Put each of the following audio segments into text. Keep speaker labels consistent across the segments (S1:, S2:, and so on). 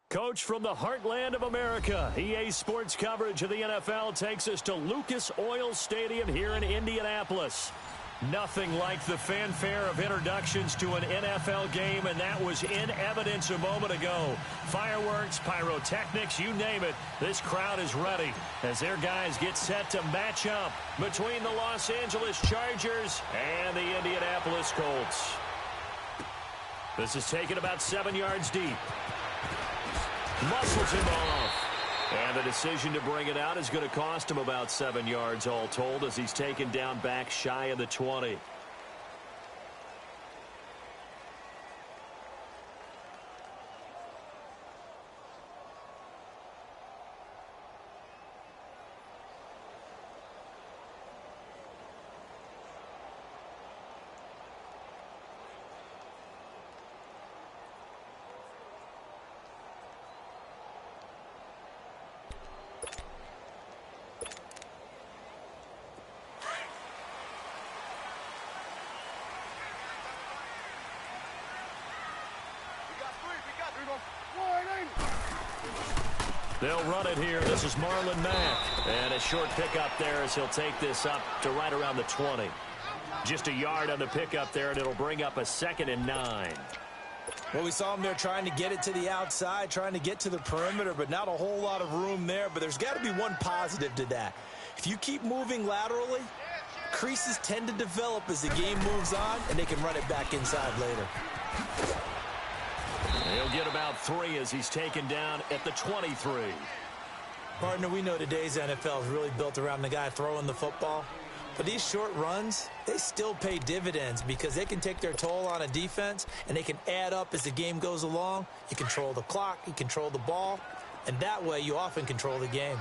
S1: Coach from the heartland of America, EA Sports coverage of the NFL takes us to Lucas Oil Stadium here in Indianapolis. Nothing like the fanfare of introductions to an NFL game, and that was in evidence a moment ago. Fireworks, pyrotechnics, you name it, this crowd is ready as their guys get set to match up between the Los Angeles Chargers and the Indianapolis Colts. This is taken about 7 yards deep. Muscles him off. And the decision to bring it out is going to cost him about 7 yards all told as he's taken down back shy of the 20. They'll run it here. This is Marlon Mack. And a short pickup there as he'll take this up to right around the 20. Just a yard on the pickup there, and it'll bring up a 2nd and 9.
S2: Well, we saw him there trying to get it to the outside, trying to get to the perimeter, but not a whole lot of room there. But there's got to be one positive to that. If you keep moving laterally, creases tend to develop as the game moves on, and they can run it back inside later.
S1: He'll get about 3 as he's taken down at the 23.
S2: Partner, we know today's NFL is really built around the guy throwing the football. But these short runs, they still pay dividends because they can take their toll on a defense, and they can add up as the game goes along. You control the clock, you control the ball, and that way you often control the game.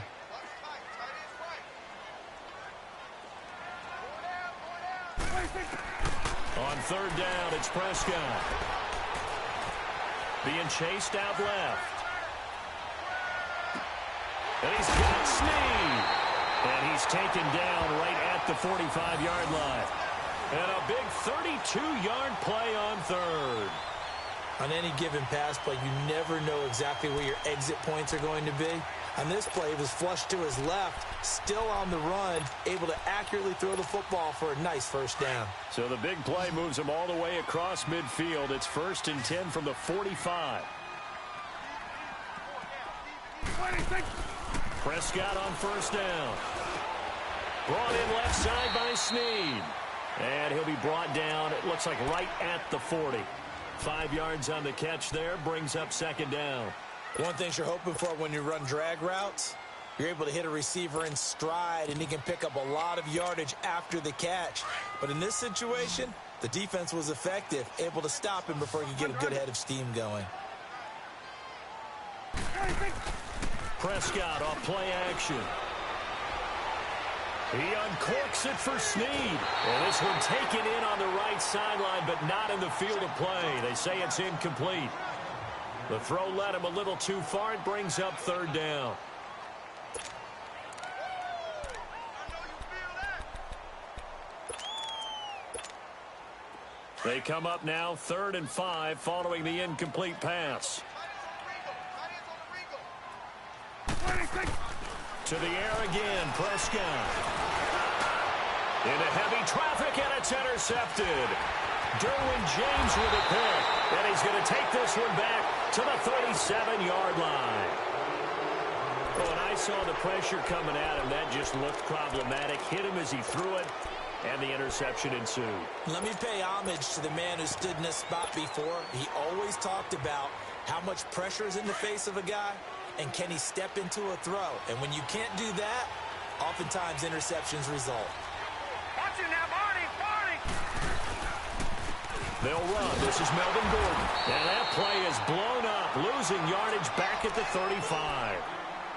S1: On 3rd down, it's Prescott. Being chased out left. And he's got Snead. And he's taken down right at the 45-yard line. And a big 32-yard play on 3rd.
S2: On any given pass play, you never know exactly where your exit points are going to be. On this play, it was flushed to his left, still on the run, able to accurately throw the football for a nice 1st down.
S1: So the big play moves him all the way across midfield. It's 1st and 10 from the 45. Prescott on 1st down. Brought in left side by Snead. And he'll be brought down, it looks like right at the 40. 5 yards on the catch there, brings up 2nd down.
S2: One thing you're hoping for when you run drag routes, you're able to hit a receiver in stride, and he can pick up a lot of yardage after the catch. But in this situation, the defense was effective, able to stop him before he could get a good head of steam going.
S1: Prescott off play action. He uncorks it for Snead. And this one taken in on the right sideline, but not in the field of play. They say it's incomplete. The throw led him a little too far. It brings up 3rd down. They come up now 3rd and 5 following the incomplete pass. To the air again, Prescott. Into heavy traffic, and it's intercepted. Derwin James with a pick, and he's going to take this one back to the 37-yard line. Oh, and I saw the pressure coming at him. That just looked problematic. Hit him as he threw it, and the interception ensued.
S2: Let me pay homage to the man who stood in this spot before. He always talked about how much pressure is in the face of a guy, and can he step into a throw? And when you can't do that, oftentimes interceptions result.
S3: Watch it now, Barney!
S1: They'll run. This is Melvin Gordon. And that play is blown up, losing yardage back at the 35.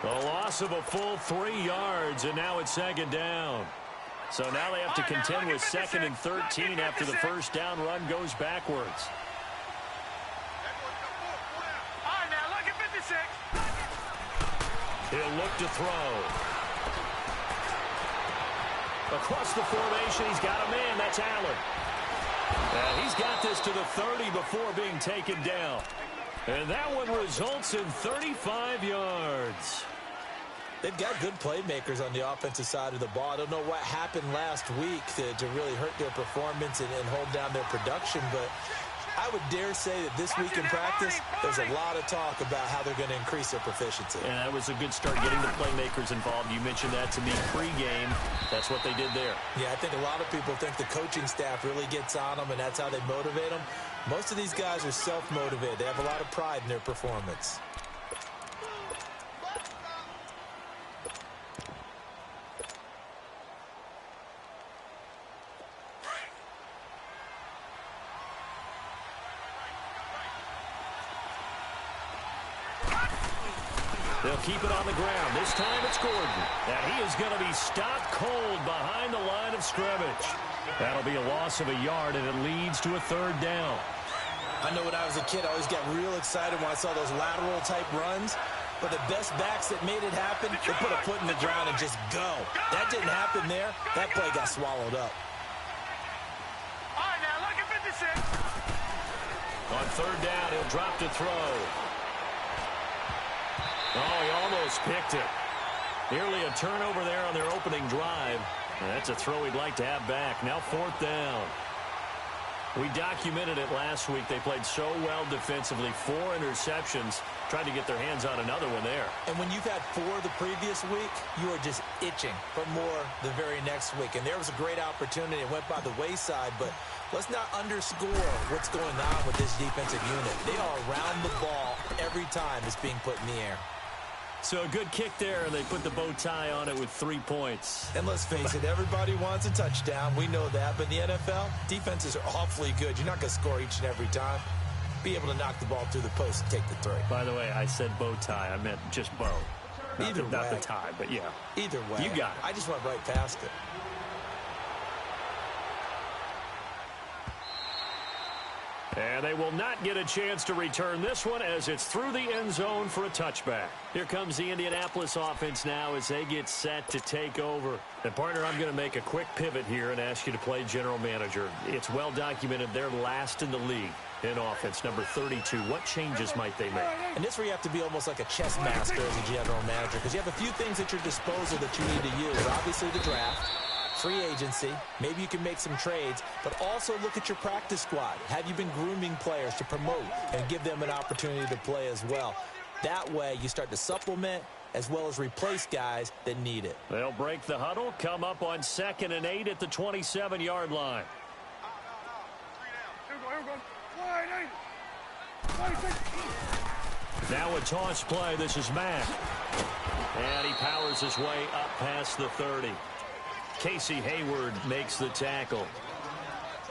S1: A loss of a full 3 yards, and now it's 2nd down. So now they have to contend with 2nd and 13 after the 1st down run goes backwards.
S3: All right, now look at 56.
S1: He'll look to throw. Across the formation, he's got a man. That's Allen. And he's got this to the 30 before being taken down. And that one results in 35 yards.
S2: They've got good playmakers on the offensive side of the ball. I don't know what happened last week to really hurt their performance and hold down their production, but I would dare say that this week in practice, there's a lot of talk about how they're going to increase their proficiency.
S1: And that was a good start getting the playmakers involved. You mentioned that to me pregame. That's what they did there.
S2: Yeah, I think a lot of people think the coaching staff really gets on them, and that's how they motivate them. Most of these guys are self-motivated. They have a lot of pride in their performance.
S1: They'll keep it on the ground. This time it's Gordon. And he is going to be stopped cold behind the line of scrimmage. That'll be a loss of a yard, and it leads to a third down.
S2: I know when I was a kid, I always got real excited when I saw those lateral-type runs. But the best backs that made it happen, they put a foot in the ground and just go. That didn't happen there. That play got swallowed up.
S3: All right, now look at 56.
S1: On third down, he'll drop to throw. Oh, he almost picked it. Nearly a turnover there on their opening drive. And that's a throw he'd like to have back. Now fourth down. We documented it last week. They played so well defensively. 4 interceptions. Tried to get their hands on another one there.
S2: And when you've had 4 the previous week, you are just itching for more the very next week. And there was a great opportunity. It went by the wayside, but let's not underscore what's going on with this defensive unit. They are around the ball every time it's being put in the air.
S1: So a good kick there, and they put the bow tie on it with 3 points.
S2: And let's face it, everybody wants a touchdown. We know that. But in the NFL, defenses are awfully good. You're not going to score each and every time. Be able to knock the ball through the post and take the 3.
S1: By the way, I said bow tie. I meant just bow. Not the tie, but yeah.
S2: Either way.
S1: You got it.
S2: I just went right past it.
S1: And they will not get a chance to return this one as it's through the end zone for a touchback. Here comes the Indianapolis offense now as they get set to take over. And, partner, I'm going to make a quick pivot here and ask you to play general manager. It's well documented they're last in the league in offense, number 32. What changes might they make?
S2: And this where you have to be almost like a chess master as a general manager because you have a few things at your disposal that you need to use. Obviously, the draft. Free agency, maybe you can make some trades, but also look at your practice squad. Have you been grooming players to promote and give them an opportunity to play as well? That way, you start to supplement as well as replace guys that need it.
S1: They'll break the huddle, come up on 2nd and 8 at the 27-yard line. Now a toss play. This is Mack. And he powers his way up past the 30. Casey Hayward makes the tackle.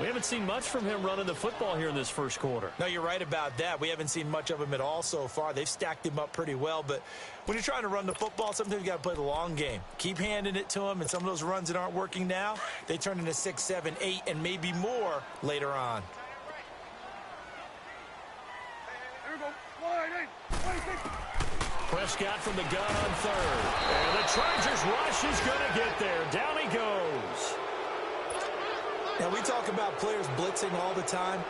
S1: We haven't seen much from him running the football here in this first quarter.
S2: No, you're right about that. We haven't seen much of him at all so far. They've stacked him up pretty well, but when you're trying to run the football, sometimes you got to play the long game. Keep handing it to him, and some of those runs that aren't working now, they turn into 6, 7, 8, and maybe more later on.
S3: Here we go. 26.
S1: Prescott from the gun on third. And the Chargers rush is going to get there. Down he goes.
S2: Now, we talk about players blitzing all the time.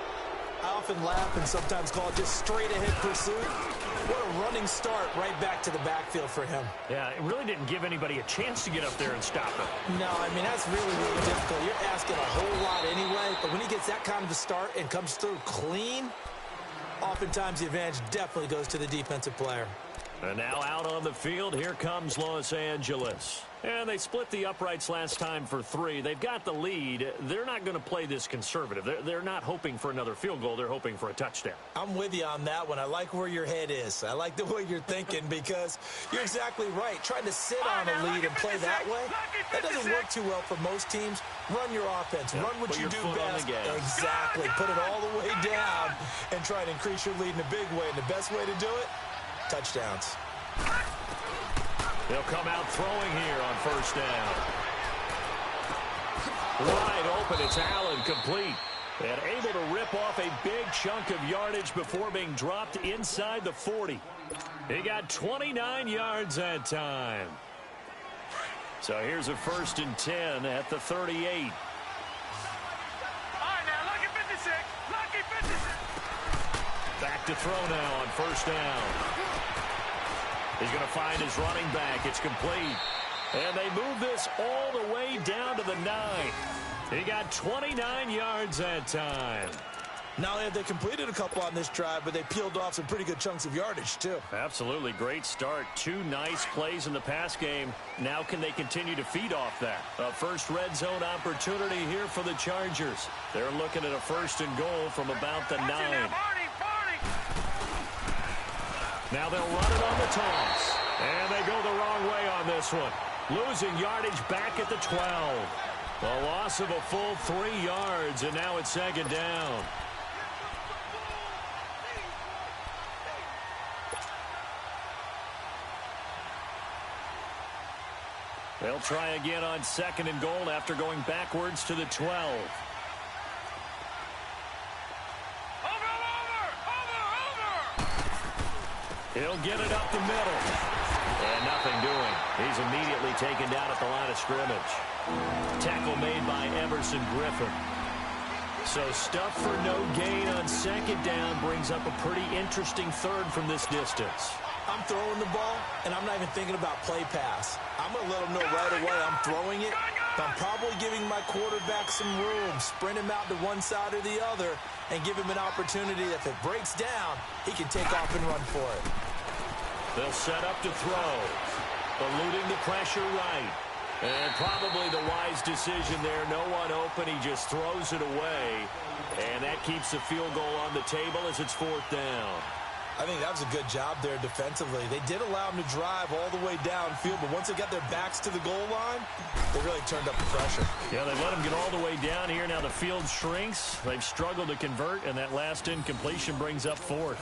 S2: I often laugh and sometimes call it just straight-ahead pursuit. What a running start right back to the backfield for him.
S1: Yeah, it really didn't give anybody a chance to get up there and stop it.
S2: No, I mean, that's really, really difficult. You're asking a whole lot anyway, but when he gets that kind of a start and comes through clean, oftentimes the advantage definitely goes to the defensive player.
S1: And now out on the field, here comes Los Angeles. And they split the uprights last time for 3. They've got the lead. They're not going to play this conservative. They're not hoping for another field goal. They're hoping for a touchdown.
S2: I'm with you on that one. I like where your head is. I like the way you're thinking because you're exactly right. Trying to sit on a lead and play that way, that doesn't work too well for most teams. Run your offense. Run what you do best. Exactly. Put it all the way down and try to increase your lead in a big way. And the best way to do it, touchdowns.
S1: They'll come out throwing here on first down. Wide open, it's Allen, complete. And able to rip off a big chunk of yardage before being dropped inside the 40. He got 29 yards that time. So here's a 1st and 10 at the 38.
S3: All right, now look at 56. Lucky 56.
S1: The Back to throw now on first down. He's going to find his running back. It's complete. And they move this all the way down to the 9. He got 29 yards that time.
S2: Not only have they completed a couple on this drive, but they peeled off some pretty good chunks of yardage, too.
S1: Absolutely. Great start. 2 nice plays in the pass game. Now can they continue to feed off that? A first red zone opportunity here for the Chargers. They're looking at a 1st and goal from about the 9. Now they'll run it on the toss. And they go the wrong way on this one. Losing yardage back at the 12. A loss of a full 3 yards, and now it's 2nd down. They'll try again on 2nd and goal after going backwards to the 12. He'll get it up the middle. And nothing doing. He's immediately taken down at the line of scrimmage. Tackle made by Emerson Griffin. So stuff for no gain on 2nd down brings up a pretty interesting 3rd from this distance.
S2: I'm throwing the ball, and I'm not even thinking about play pass. I'm going to let him know right away I'm throwing it. But I'm probably giving my quarterback some room, sprint him out to one side or the other, and give him an opportunity that if it breaks down, he can take off and run for it.
S1: They'll set up to throw, eluding the pressure right. And probably the wise decision there. No one open. He just throws it away. And that keeps the field goal on the table as it's 4th down.
S2: I think that was a good job there defensively. They did allow him to drive all the way downfield, but once they got their backs to the goal line, they really turned up the pressure.
S1: Yeah, they let him get all the way down here. Now the field shrinks. They've struggled to convert, and that last incompletion brings up 4th.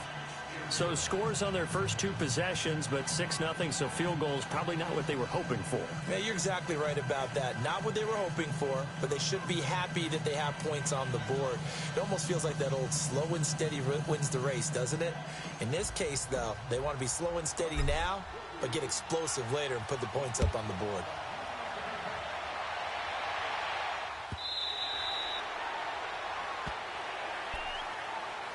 S1: So scores on their first 2 possessions, but 6-0, so field goal is probably not what they were hoping for.
S2: Yeah, you're exactly right about that. Not what they were hoping for, but they should be happy that they have points on the board. It almost feels like that old slow and steady wins the race, doesn't it? In this case, though, they want to be slow and steady now, but get explosive later and put the points up on the board.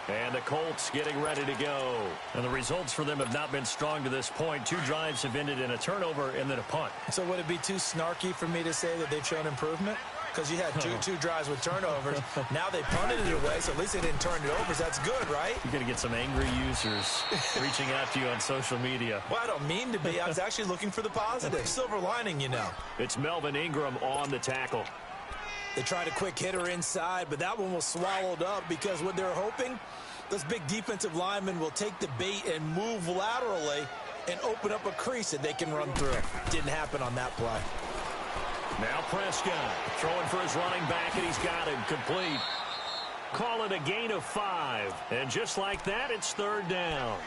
S1: And the Colts getting ready to go. And the results for them have not been strong to this point. 2 drives have ended in a turnover and then a punt.
S2: So would it be too snarky for me to say that they've shown improvement? Because you had two drives with turnovers. Now they punted it away, so at least they didn't turn it over. So that's good, right?
S1: You're going to get some angry users reaching out to you on social media.
S2: Well, I don't mean to be. I was actually looking for the positive. Silver lining, you know.
S1: It's Melvin Ingram on the tackle.
S2: They tried a quick hitter inside, but that one was swallowed up because what they're hoping, those big defensive linemen will take the bait and move laterally and open up a crease that they can run through. Didn't happen on that play.
S1: Now Prescott throwing for his running back, and he's got him complete. Call it a gain of 5. And just like that, it's 3rd down.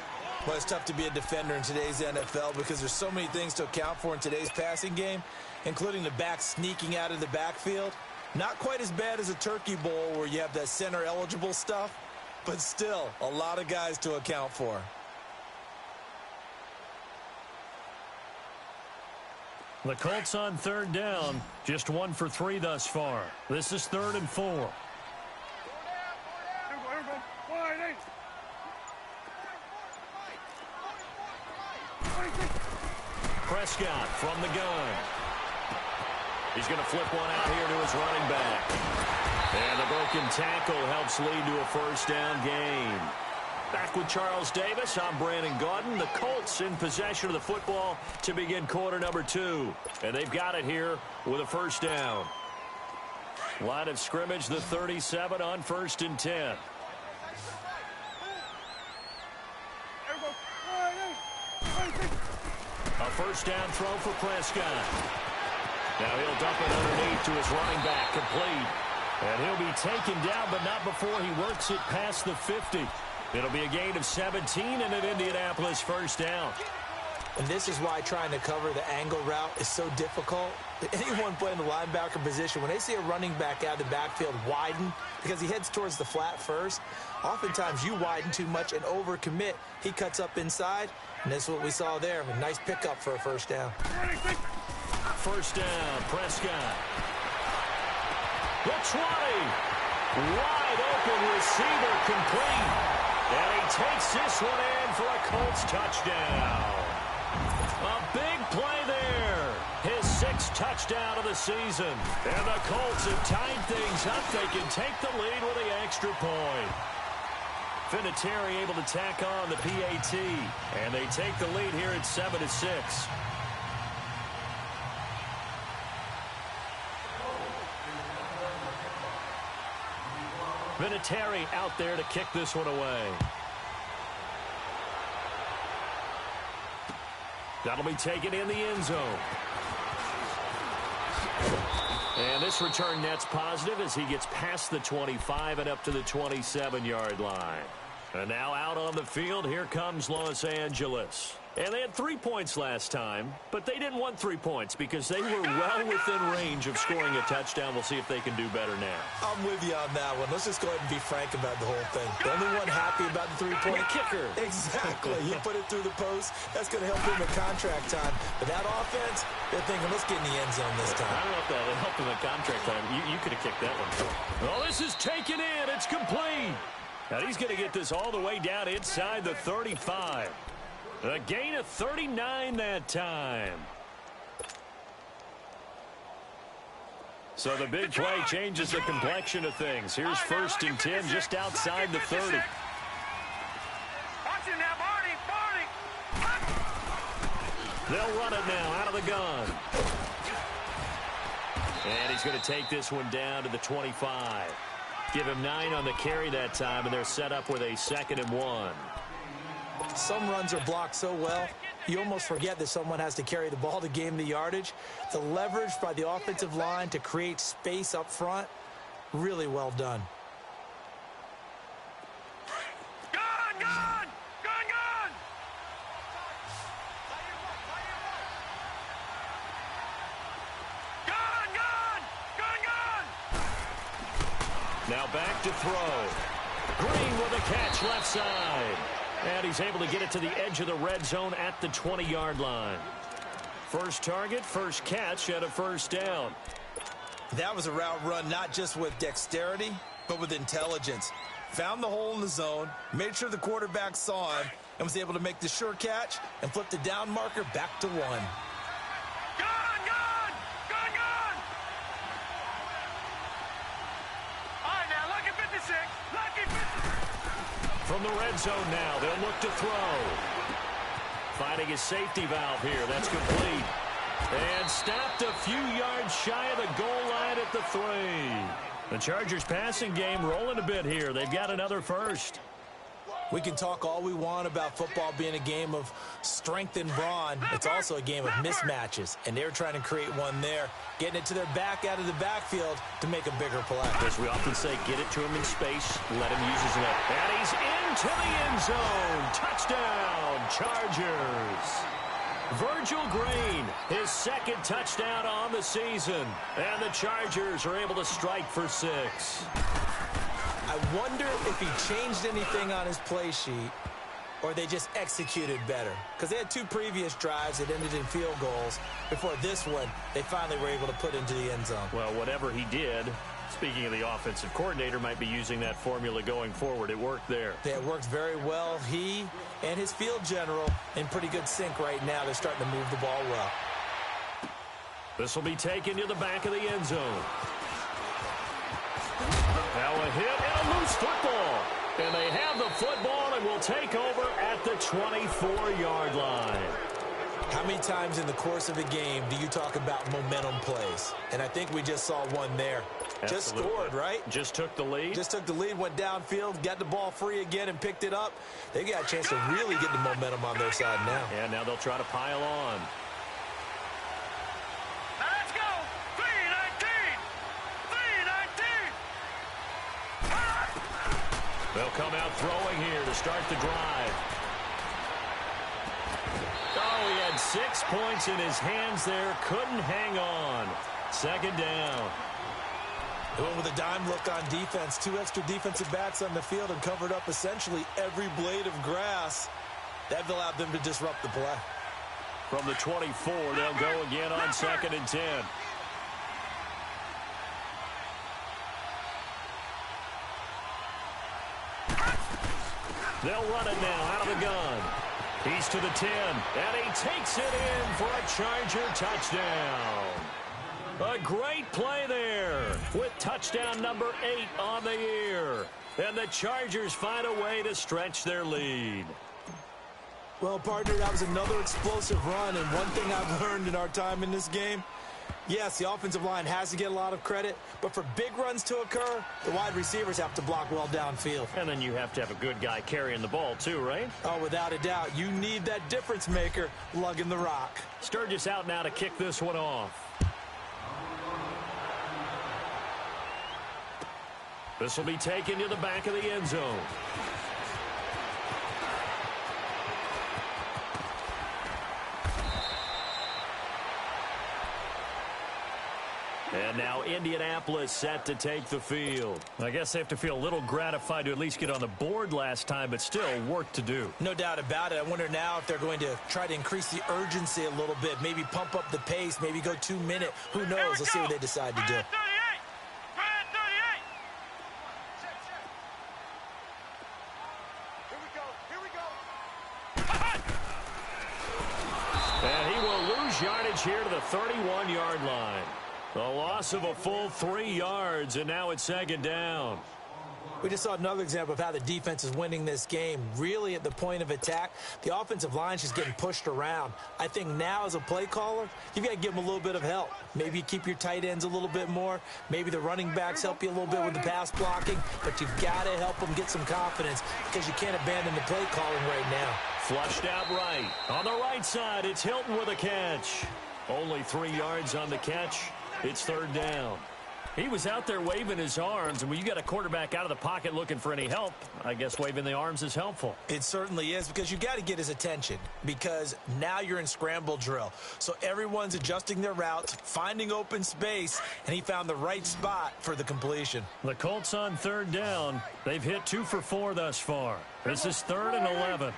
S2: Well, it's tough to be a defender in today's NFL because there's so many things to account for in today's passing game, including the back sneaking out of the backfield. Not quite as bad as a turkey bowl where you have that center-eligible stuff, but still a lot of guys to account for.
S1: The Colts on 3rd down, just 1 for 3 thus far. This is 3rd and 4. Prescott from the gun. He's going to flip one out here to his running back. And the broken tackle helps lead to a 1st down gain. Back with Charles Davis, I'm Brandon Gaudin. The Colts in possession of the football to begin quarter number 2. And they've got it here with a 1st down. Line of scrimmage, the 37 on 1st and 10. A 1st down throw for Prescott. Now he'll dump it underneath to his running back, complete. And he'll be taken down, but not before he works it past the 50. It'll be a gain of 17 and an Indianapolis 1st down.
S2: And this is why trying to cover the angle route is so difficult. Anyone playing the linebacker position, when they see a running back out of the backfield widen, because he heads towards the flat first, oftentimes you widen too much and overcommit. He cuts up inside, and that's what we saw there. A nice pickup for a 1st down.
S1: 1st down, Prescott. The 20. Wide open receiver complete. And he takes this one in for a Colts touchdown. A big play there. His 6th touchdown of the season. And the Colts have tied things up. They can take the lead with the extra point. Vinatieri able to tack on the PAT. And they take the lead here at 7-6. Vinatieri out there to kick this one away. That'll be taken in the end zone. And this return net's positive as he gets past the 25 and up to the 27-yard line. And now out on the field, here comes Los Angeles. And they had 3 points last time, but they didn't want 3 points because they were well within range of scoring a touchdown. We'll see if they can do better now.
S2: I'm with you on that one. Let's just go ahead and be frank about the whole thing. The only one happy about the 3-point
S1: kicker.
S2: Exactly. You put it through the post. That's going to help him in contract time. But that offense, they're thinking, let's get in the end zone this time.
S1: I don't know if that helped him in contract time. You could have kicked that one. Well, this is taken in. It's complete. And he's going to get this all the way down inside the 35. A gain of 39 that time. So the big play changes the complexion of things. Here's 1st and 10 just outside the 30.
S3: Watch it now, Barney.
S1: They'll run it now out of the gun. And he's going to take this one down to the 25. Give him 9 on the carry that time, and they're set up with a 2nd and 1.
S2: Some runs are blocked so well, you almost forget that someone has to carry the ball to gain the yardage. The leverage by the offensive line to create space up front, really well done.
S3: Gun, gun! Gun, gun! Gun, gun! Gun, gun!
S1: Now back to throw. Green with a catch left side. And he's able to get it to the edge of the red zone at the 20-yard line. First target, first catch, and a 1st down.
S2: That was a route run not just with dexterity, but with intelligence. Found the hole in the zone, made sure the quarterback saw him, and was able to make the sure catch and flip the down marker back to 1.
S3: Gun, gun! Gun, gun! All right, now, lucky 56. Lucky 56.
S1: From the red zone now, they'll look to throw. Finding his safety valve here. That's complete. And stopped a few yards shy of the goal line at the 3. The Chargers passing game rolling a bit here. They've got another 1st.
S2: We can talk all we want about football being a game of strength and brawn. It's also a game of mismatches, and they're trying to create one there, getting it to their back out of the backfield to make a bigger play.
S1: As we often say, get it to him in space, let him use his leg. And he's into the end zone. Touchdown, Chargers. Virgil Green, his 2nd touchdown on the season. And the Chargers are able to strike for 6.
S2: I wonder if he changed anything on his play sheet or they just executed better. Because they had 2 previous drives that ended in field goals. Before this one, they finally were able to put into the end zone.
S1: Well, whatever he did, speaking of the offensive coordinator, might be using that formula going forward. It worked there.
S2: It worked very well. He and his field general in pretty good sync right now. They're starting to move the ball well.
S1: This will be taken to the back of the end zone. Now a hit and a loose football. And they have the football and will take over at the 24-yard line.
S2: How many times in the course of a game do you talk about momentum plays? And I think we just saw one there.
S1: Absolutely.
S2: Just scored, right?
S1: Just took the lead.
S2: Just took the lead, went downfield, got the ball free again and picked it up. They got a chance to really get the momentum on their side now.
S1: And now they'll try to pile on.
S3: Now let's go. 319. 319.
S1: They'll come out throwing here to start the drive. Oh, he had 6 points in his hands there. Couldn't hang on. 2nd down.
S2: Going with a dime look on defense. 2 extra defensive backs on the field and covered up essentially every blade of grass. That allowed them to disrupt the play.
S1: From the 24, they'll go again on 2nd and 10. They'll run it now out of the gun. He's to the 10, and he takes it in for a Charger touchdown. A great play there with touchdown number 8 on the year. And the Chargers find a way to stretch their lead.
S2: Well, partner, that was another explosive run, and one thing I've learned in our time in this game, yes, the offensive line has to get a lot of credit, but for big runs to occur, the wide receivers have to block well downfield.
S1: And then you have to have a good guy carrying the ball too, right?
S2: Oh, without a doubt. You need that difference maker lugging the rock.
S1: Sturgis out now to kick this one off. This will be taken to the back of the end zone. And now Indianapolis set to take the field. I guess they have to feel a little gratified to at least get on the board last time, but still work to do.
S2: No doubt about it. I wonder now if they're going to try to increase the urgency a little bit, maybe pump up the pace, maybe go 2-minute. Who knows? Let's see what they decide to do.
S1: And he will lose yardage here to the 31-yard line. A loss of a full 3 yards, and now it's second down.
S2: We just saw another example of how the defense is winning this game. Really at the point of attack, the offensive line's just getting pushed around. I think now as a play caller, you've got to give them a little bit of help. Maybe keep your tight ends a little bit more. Maybe the running backs help you a little bit with the pass blocking. But you've got to help them get some confidence because you can't abandon the play calling right now.
S1: Flushed out right. On the right side, it's Hilton with a catch. Only 3 yards on the catch. It's third down. He was out there waving his arms, and when you got a quarterback out of the pocket looking for any help, I guess waving the arms is helpful.
S2: It certainly is, because you got to get his attention, because now you're in scramble drill. So everyone's adjusting their routes, finding open space, and he found the right spot for the completion.
S1: The Colts on third down. They've hit 2 for 4 thus far. This is 3rd and 11.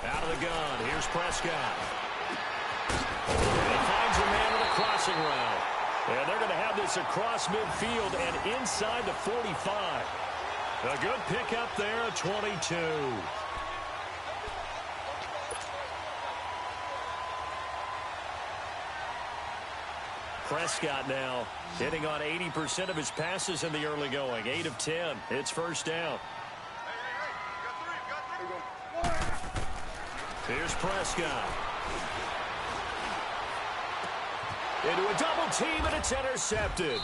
S1: Out of the gun. Here's Prescott. And he finds a man with a crossing route. And they're going to have this across midfield and inside the 45. A good pickup there at 22. Prescott now hitting on 80% of his passes in the early going. 8 of 10. It's first down. Here's Prescott. Into a double team, and it's intercepted.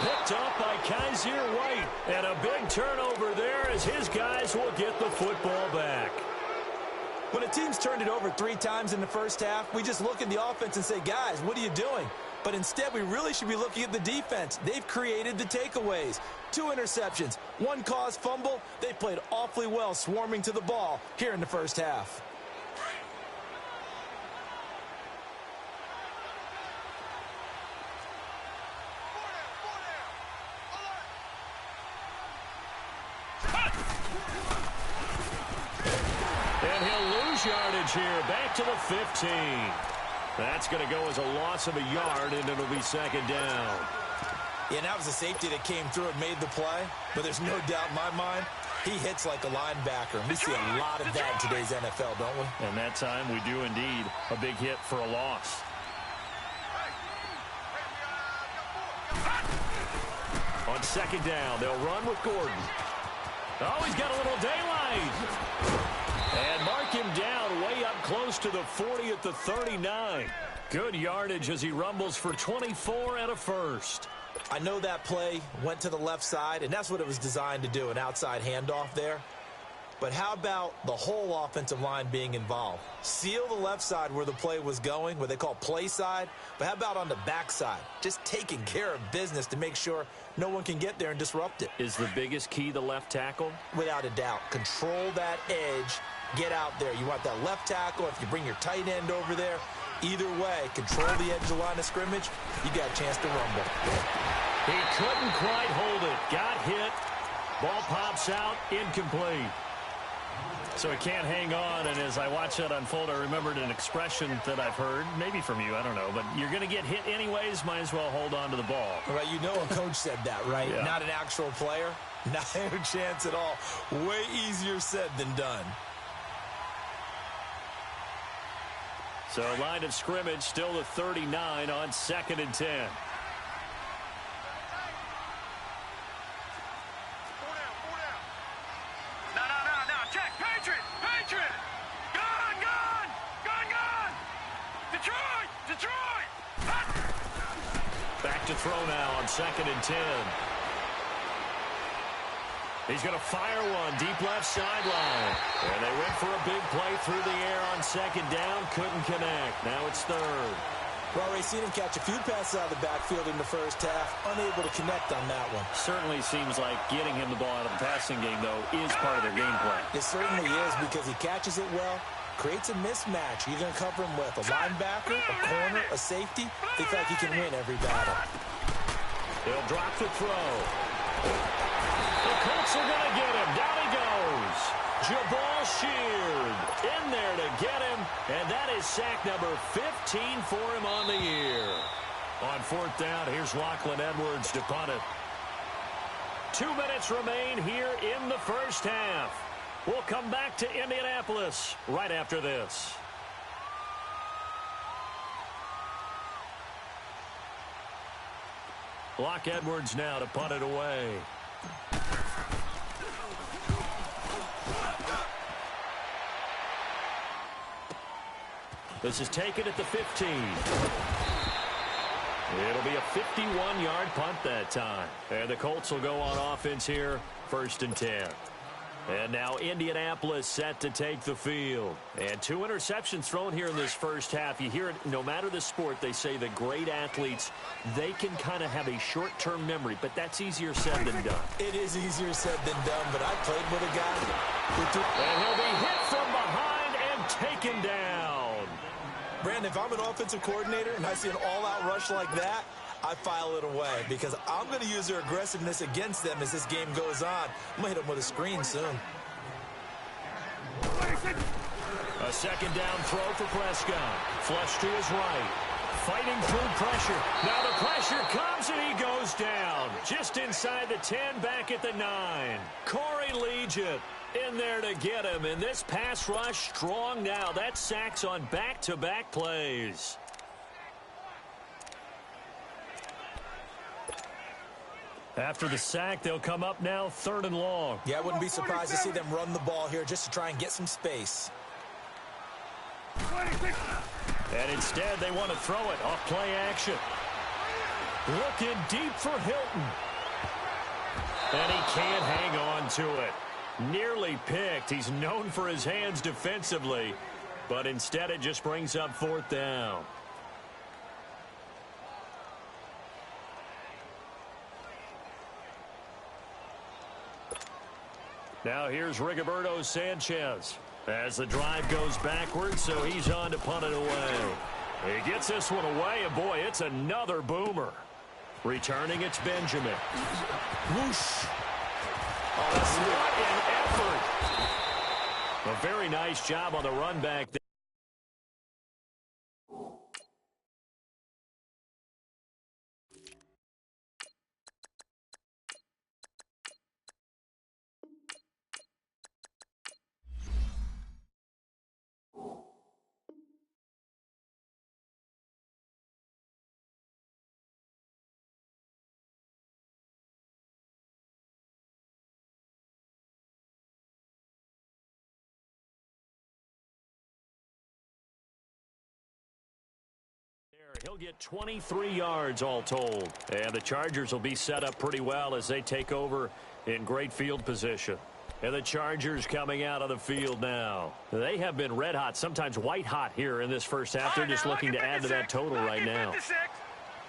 S1: Picked up by Kaiser White. And a big turnover there as his guys will get the football back.
S2: When a team's turned it over 3 times in the first half, we just look at the offense and say, guys, what are you doing? But instead, we really should be looking at the defense. They've created the takeaways. 2 interceptions, 1 caused fumble. They played awfully well swarming to the ball here in the first half.
S1: And he'll lose yardage here, back to the 15. That's going to go as a loss of a yard, and it'll be second down.
S2: Yeah, and that was a safety that came through and made the play. But there's no doubt in my mind, he hits like a linebacker. And we see a lot of that in today's NFL, don't we?
S1: And that time we do indeed. A big hit for a loss. On second down, they'll run with Gordon. Oh, he's got a little daylight. And mark him down way up close to the 40 at the 39. Good yardage as he rumbles for 24 and a first.
S2: I know that play went to the left side, and that's what it was designed to do, an outside handoff there. But how about the whole offensive line being involved? Seal the left side where the play was going, what they call play side. But how about on the back side? Just taking care of business to make sure no one can get there and disrupt it.
S1: Is the biggest key the left tackle?
S2: Without a doubt. Control that edge. Get out there. You want that left tackle. If you bring your tight end over there, either way, control the edge of the line of scrimmage, you got a chance to rumble.
S1: He couldn't quite hold it. Got hit. Ball pops out. Incomplete. So he can't hang on, and as I watch that unfold, I remembered an expression that I've heard, maybe from you, I don't know, but you're going to get hit anyways, might as well hold on to the ball.
S2: Right, you know a coach said that, right?
S1: Yeah.
S2: Not an actual player. Not a chance at all. Way easier said than done.
S1: So line of scrimmage still the 39 on 2nd and 10. Back to throw now on 2nd and 10. He's going to fire one deep left sideline. And they went for a big play through the air on 2nd down. Couldn't connect. Now it's 3rd.
S2: Well, Ray, seen him catch a few passes out of the backfield in the first half. Unable to connect on that one.
S1: Certainly seems like getting him the ball out of the passing game, though, is part of their game plan.
S2: It certainly is because he catches it well. Creates a mismatch. You're going to cover him with a linebacker, a corner, a safety. They feel like he can win every battle.
S1: He'll drop the throw. The Colts are going to get him. Down he goes. Jabal Sheard in there to get him. And that is sack number 15 for him on the year. On 4th down, here's Lachlan Edwards to punt it. 2 minutes remain here in the first half. We'll come back to Indianapolis right after this. Block Edwards now to punt it away. This is taken at the 15. It'll be a 51-yard punt that time. And the Colts will go on offense here, 1st and 10. And now Indianapolis set to take the field. And 2 interceptions thrown here in this first half. You hear it, no matter the sport, they say that great athletes, they can kind of have a short-term memory, but that's easier said than done.
S2: It is easier said than done, but I played with a guy who took...
S1: And he'll be hit from behind and taken down.
S2: Brandon, if I'm an offensive coordinator and I see an all-out rush like that, I file it away because I'm going to use their aggressiveness against them as this game goes on. I'm going to hit them with a screen soon.
S1: A 2nd down throw for Prescott. Flush to his right. Fighting through pressure. Now the pressure comes and he goes down. Just inside the 10, back at the 9. Corey Legent in there to get him. And this pass rush strong now. That's sacks on back-to-back plays. After the sack, they'll come up now 3rd and long.
S2: Yeah, I wouldn't be surprised to see them run the ball here just to try and get some space.
S1: And instead, they want to throw it off play action. Looking deep for Hilton. And he can't hang on to it. Nearly picked. He's known for his hands defensively. But instead, it just brings up 4th down. Now here's Rigoberto Sanchez as the drive goes backwards, so he's on to punt it away. He gets this one away, and boy, it's another boomer. Returning, it's Benjamin. Whoosh. Oh, that's what an effort. A very nice job on the run back there. He'll get 23 yards all told. And the Chargers will be set up pretty well as they take over in great field position. And the Chargers coming out of the field now. They have been red hot, sometimes white hot here in this first half. They're just looking to add to that total right now.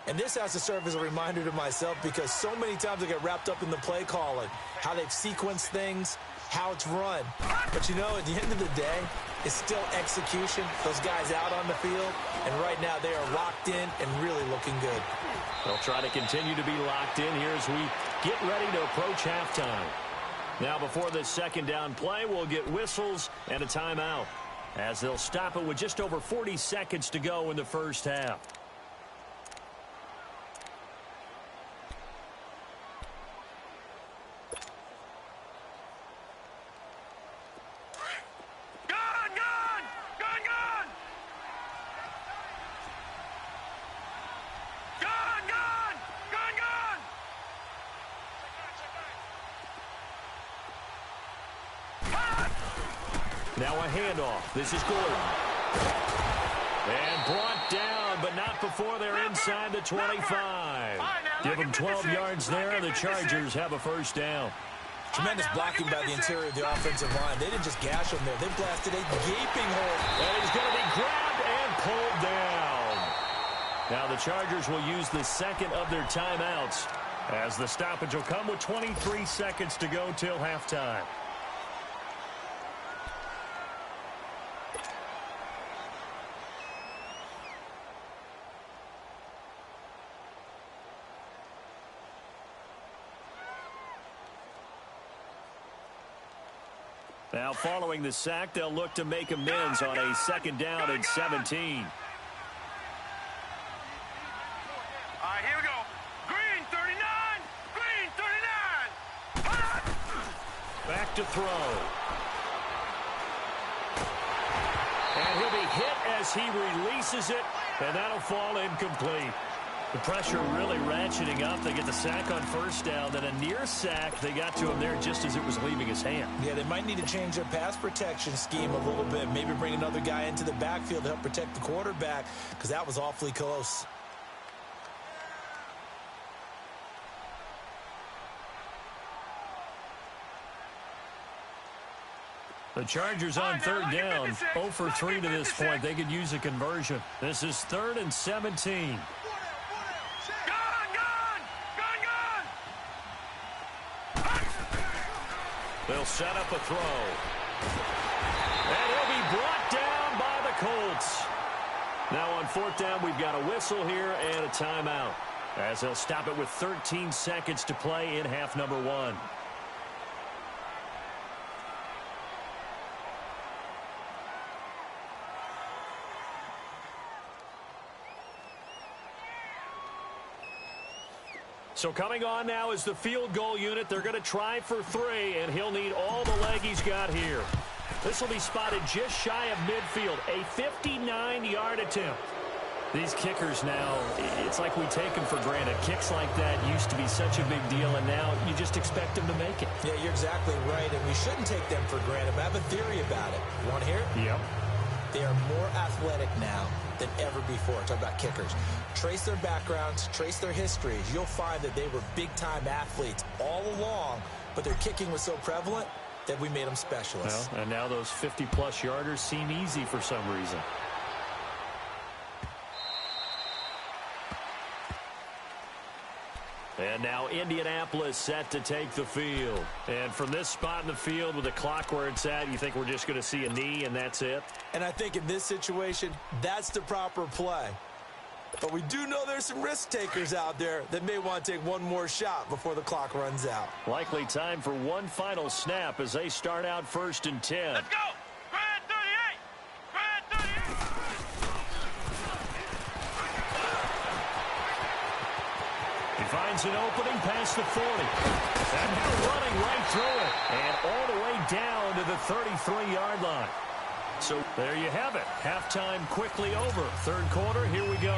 S2: And this has to serve as a reminder to myself because so many times I get wrapped up in the play calling, how they've sequenced things, how it's run. But, you know, at the end of the day, it's still execution. Those guys out on the field, and right now they are locked in and really looking good.
S1: They'll try to continue to be locked in here as we get ready to approach halftime. Now before this second down play, we'll get whistles and a timeout, as they'll stop it with just over 40 seconds to go in the first half. Now a handoff. This is Gordon. And brought down, but not before they're inside the 25. Give them 12 yards there. The Chargers have a first down.
S2: Tremendous blocking by the interior of the offensive line. They didn't just gash him there. They blasted a gaping hole.
S1: And he's going to be grabbed and pulled down. Now the Chargers will use the second of their timeouts, as the stoppage will come with 23 seconds to go till halftime. Now, following the sack, they'll look to make amends on a second down and 17.
S3: All right, here we go. Green 39. Green 39.
S1: Back to throw. And he'll be hit as he releases it, and that'll fall incomplete. The pressure really ratcheting up. They get the sack on first down, then a near sack. They got to him there just as it was leaving his hand.
S2: Yeah, they might need to change their pass protection scheme a little bit. Maybe bring another guy into the backfield to help protect the quarterback, because that was awfully close.
S1: The Chargers on third down, 0 for 3 to this point. They could use a conversion. This is 3rd and 17. They'll set up a throw. And he'll be brought down by the Colts. Now on 4th down, we've got a whistle here and a timeout, as they'll stop it with 13 seconds to play in half number 1. So coming on now is the field goal unit. They're going to try for 3, and he'll need all the leg he's got here. This will be spotted just shy of midfield, a 59-yard attempt. These kickers now, it's like we take them for granted. Kicks like that used to be such a big deal, and now you just expect them to make it.
S2: Yeah, you're exactly right, and we shouldn't take them for granted, but I have a theory about it. You want to hear it?
S1: Yep.
S2: They are more athletic now than ever before. Talk about kickers. Trace their backgrounds, trace their histories. You'll find that they were big-time athletes all along, but their kicking was so prevalent that we made them specialists.
S1: Well, and now those 50-plus yarders seem easy for some reason. And now Indianapolis set to take the field. And from this spot in the field with the clock where it's at, you think we're just going to see a knee and that's it?
S2: And I think in this situation, that's the proper play. But we do know there's some risk takers out there that may want to take one more shot before the clock runs out.
S1: Likely time for one final snap as they start out 1st and 10.
S3: Let's go. Grand 38. Grand 38.
S1: He finds an opening past the 40. And now running right through it. And all the way down to the 33-yard line. So there you have it. Halftime quickly over. 3rd quarter, here we go.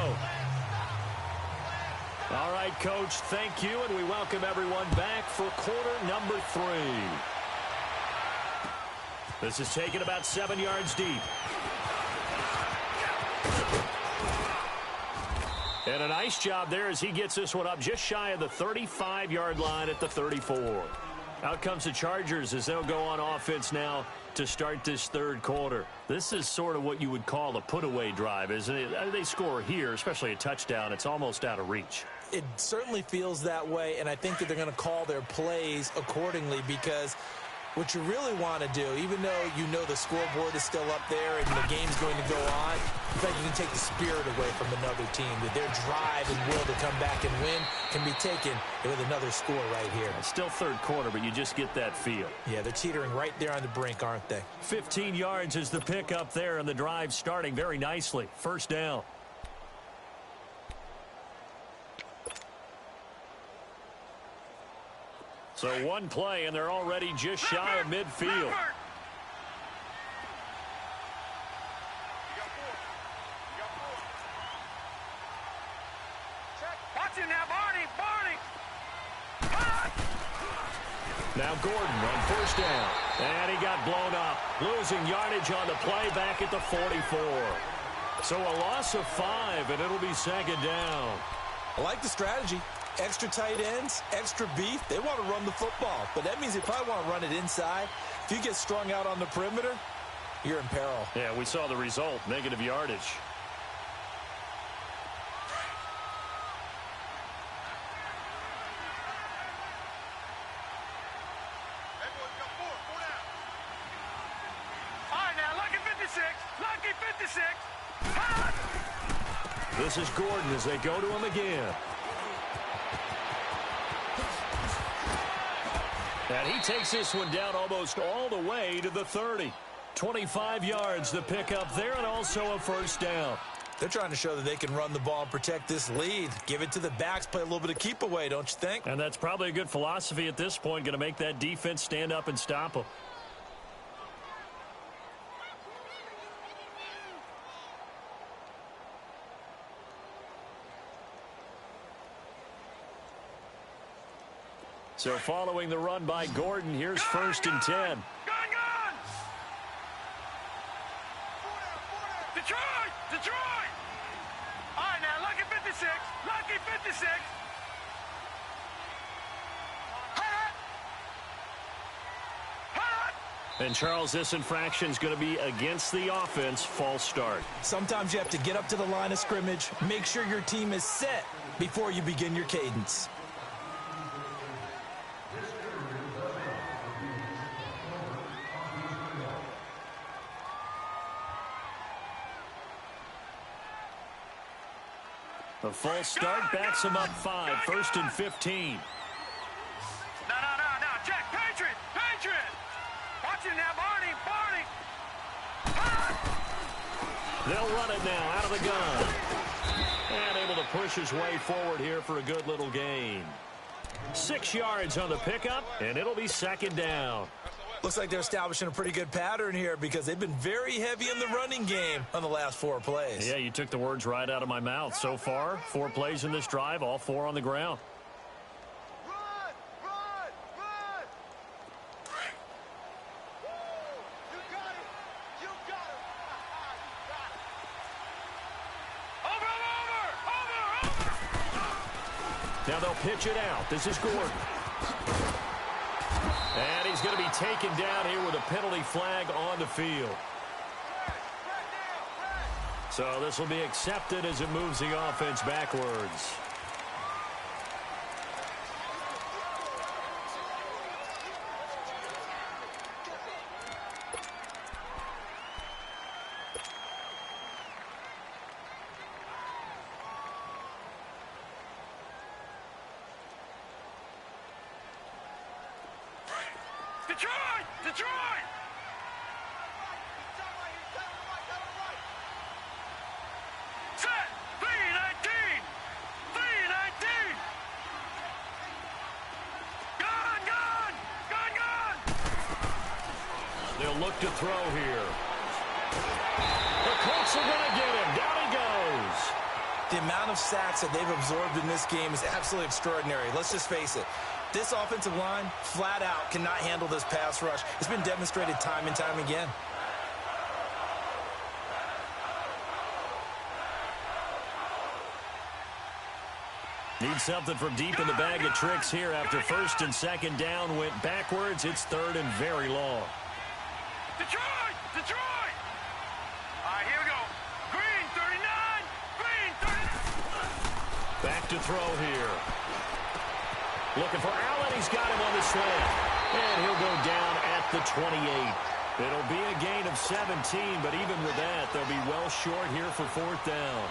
S1: All right, Coach, thank you, and we welcome everyone back for quarter number 3. This is taken about 7 yards deep. And a nice job there as he gets this one up just shy of the 35-yard line at the 34. Out comes the Chargers as they'll go on offense now to start this 3rd quarter. This is sort of what you would call a put-away drive, isn't it? They score here, especially a touchdown. It's almost out of reach.
S2: It certainly feels that way, and I think that they're going to call their plays accordingly because What you really want to do, even though you know the scoreboard is still up there and the game's going to go on, in fact, you can take the spirit away from another team. That their drive and will to come back and win can be taken with another score right here.
S1: It's still third quarter, but you just get that feel.
S2: Yeah, they're teetering right there on the brink, aren't they?
S1: 15 yards is the pickup there, and the drive starting very nicely. First down. So one play, and they're already just shy of midfield.
S3: Watch it now, Barney.
S1: Now Gordon on first down. And he got blown up. Losing yardage on the play back at the 44. So a loss of 5, and it'll be second down.
S2: I like the strategy. Extra tight ends, extra beef. They want to run the football, but that means they probably want to run it inside. If you get strung out on the perimeter, you're in peril.
S1: Yeah, we saw the result, negative yardage.
S3: All right, now, lucky 56. Lucky 56.
S1: This is Gordon as they go to him again. And he takes this one down almost all the way to the 30. 25 yards the pickup there, and also a first down.
S2: They're trying to show that they can run the ball and protect this lead. Give it to the backs, play a little bit of keep away, don't you think?
S1: And that's probably a good philosophy at this point, going to make that defense stand up and stop them. So following the run by Gordon, here's first and 10.
S3: Gone! Detroit! All right, now, lucky 56. Lucky 56.
S1: And Charles, this infraction's going to be against the offense. False start.
S2: Sometimes you have to get up to the line of scrimmage, make sure your team is set before you begin your cadence.
S1: The false start backs him up 5. First and 15.
S3: No. Check. Patriot. Watch it now, Barney.
S1: They'll run it now out of the gun. And able to push his way forward here for a good little gain. 6 yards on the pickup, and it'll be second down.
S2: Looks like they're establishing a pretty good pattern here because they've been very heavy in the running game on the last 4 plays.
S1: Yeah, you took the words right out of my mouth. So far, 4 plays in this drive, all 4 on the ground.
S3: Run! You got it! Over!
S1: Now they'll pitch it out. This is Gordon. And he's going to be taken down here with a penalty flag on the field. So this will be accepted as it moves the offense backwards.
S3: Detroit! Set! 319! Gone!
S1: They'll look to throw here. The Colts are going to get him. Down he goes.
S2: The amount of sacks that they've absorbed in this game is absolutely extraordinary. Let's just face it. This offensive line, flat out, cannot handle this pass rush. It's been demonstrated time and time again.
S1: Need something from deep in the bag of tricks here after first and second down went backwards. It's third and very long.
S3: Detroit! All right, here we go. Green, 39!
S1: Back to throw here. Looking for Allen. He's got him on the slant. And he'll go down at at the 28. It'll be a gain of 17, but even with that, they'll be well short here for fourth down.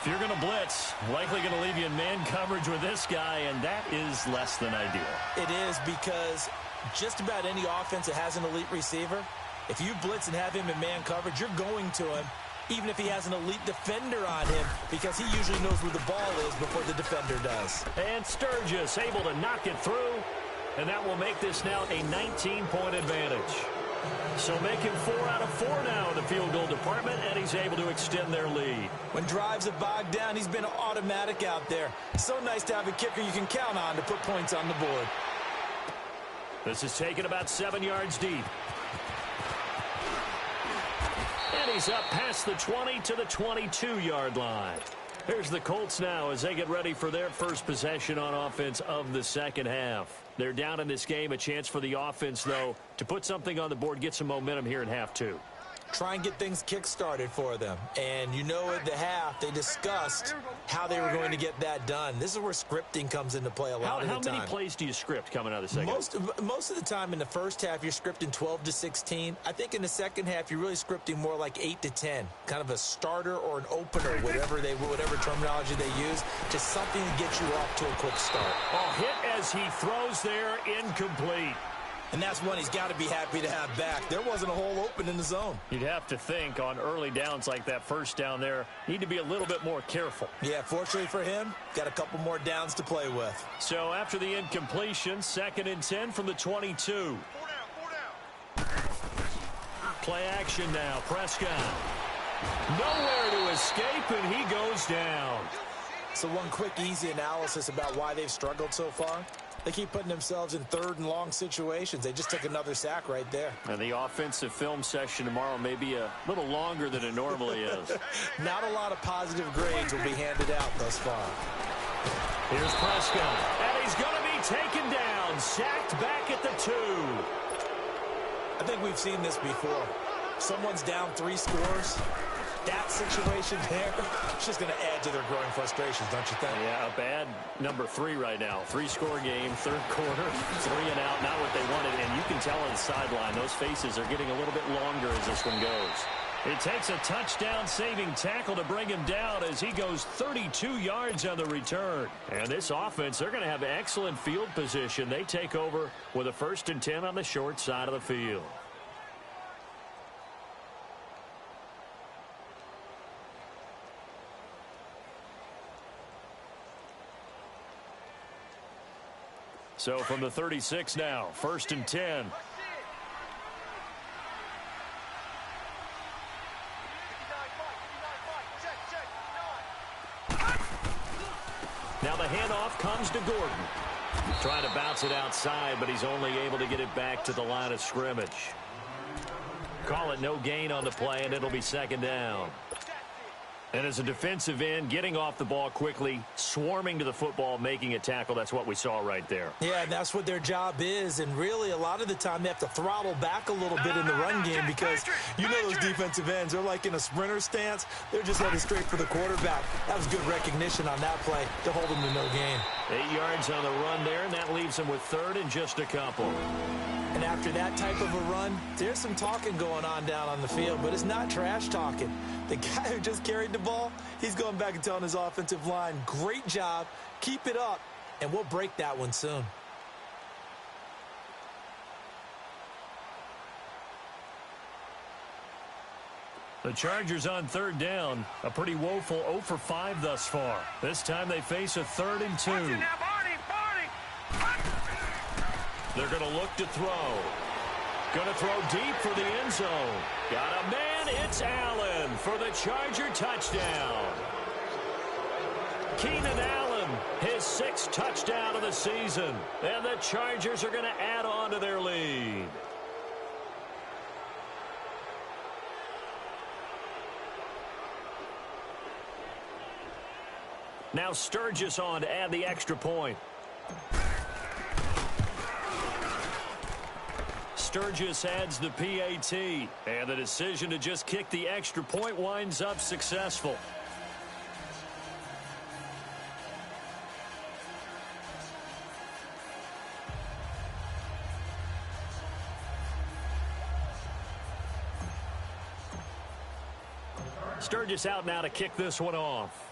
S1: If you're going to blitz, likely going to leave you in man coverage with this guy, and that is less than ideal.
S2: It is, because just about any offense that has an elite receiver, if you blitz and have him in man coverage, you're going to him, even if he has an elite defender on him, because he usually knows where the ball is before the defender does.
S1: And Sturgis able to knock it through, and that will make this now a 19-point advantage. So making 4 out of 4 now in the field goal department, and he's able to extend their lead.
S2: When drives have bogged down, he's been automatic out there. So nice to have a kicker you can count on to put points on the board.
S1: This is taken about 7 yards deep. And he's up past the 20 to the 22-yard line. Here's the Colts now as they get ready for their first possession on offense of the second half. They're down in this game. A chance for the offense, though, to put something on the board, get some momentum here in half two.
S2: Try and get things kick-started for them. And you know at the half, they discussed how they were going to get that done. This is where scripting comes into play a lot of the time.
S1: How many plays do you script coming out of the second?
S2: Most of the time in the first half, you're scripting 12 to 16. I think in the second half, you're really scripting more like 8 to 10. Kind of a starter or an opener, whatever terminology they use. Just something to get you off to a quick start.
S1: Oh, hit as he throws there, incomplete.
S2: And that's one he's got to be happy to have back. There wasn't a hole open in the zone.
S1: You'd have to think on early downs like that first down there, need to be a little bit more careful.
S2: Yeah, fortunately for him, got a couple more downs to play with.
S1: So after the incompletion, 2nd and 10 from the 22. Play action now, Prescott. Nowhere to escape, and he goes down.
S2: So one quick, easy analysis about why they've struggled so far. They keep putting themselves in 3rd and long situations. They just took another sack right there.
S1: And the offensive film session tomorrow may be a little longer than it normally is.
S2: Not a lot of positive grades will be handed out thus far.
S1: Here's Prescott. And he's going to be taken down. Sacked back at the 2.
S2: I think we've seen this before. Someone's down 3 scores. That situation there, it's just going to add to their growing frustrations, don't you think?
S1: Yeah, a bad number 3 right now. 3-score game, 3rd quarter, 3 and out, not what they wanted. And you can tell on the sideline, those faces are getting a little bit longer as this one goes. It takes a touchdown-saving tackle to bring him down as he goes 32 yards on the return. And this offense, they're going to have excellent field position. They take over with a 1st and 10 on the short side of the field. So from the 36 now, 1st and 10. Now the handoff comes to Gordon. Trying to bounce it outside, but he's only able to get it back to the line of scrimmage. Call it no gain on the play, and it'll be 2nd down. And as a defensive end, getting off the ball quickly, swarming to the football, making a tackle, that's what we saw right there.
S2: Yeah, and that's what their job is. And really, a lot of the time, they have to throttle back a little bit in the run game because you know those defensive ends, they're like in a sprinter stance. They're just headed straight for the quarterback. That was good recognition on that play to hold them to no gain.
S1: 8 yards on the run there, and that leaves them with 3rd and just a couple.
S2: And after that type of a run, there's some talking going on down on the field, but it's not trash talking. The guy who just carried the ball, he's going back and telling his offensive line, great job, keep it up, and we'll break that one soon.
S1: The Chargers on 3rd down, a pretty woeful 0 for 5 thus far. This time they face a 3rd and 2. They're going to look to throw. Going to throw deep for the end zone. Got a man, it's Allen for the Charger touchdown. Keenan Allen, his 6th touchdown of the season. And the Chargers are going to add on to their lead. Now Sturgis on to add the extra point. Sturgis adds the PAT, and the decision to just kick the extra point winds up successful. Sturgis out now to kick this one off.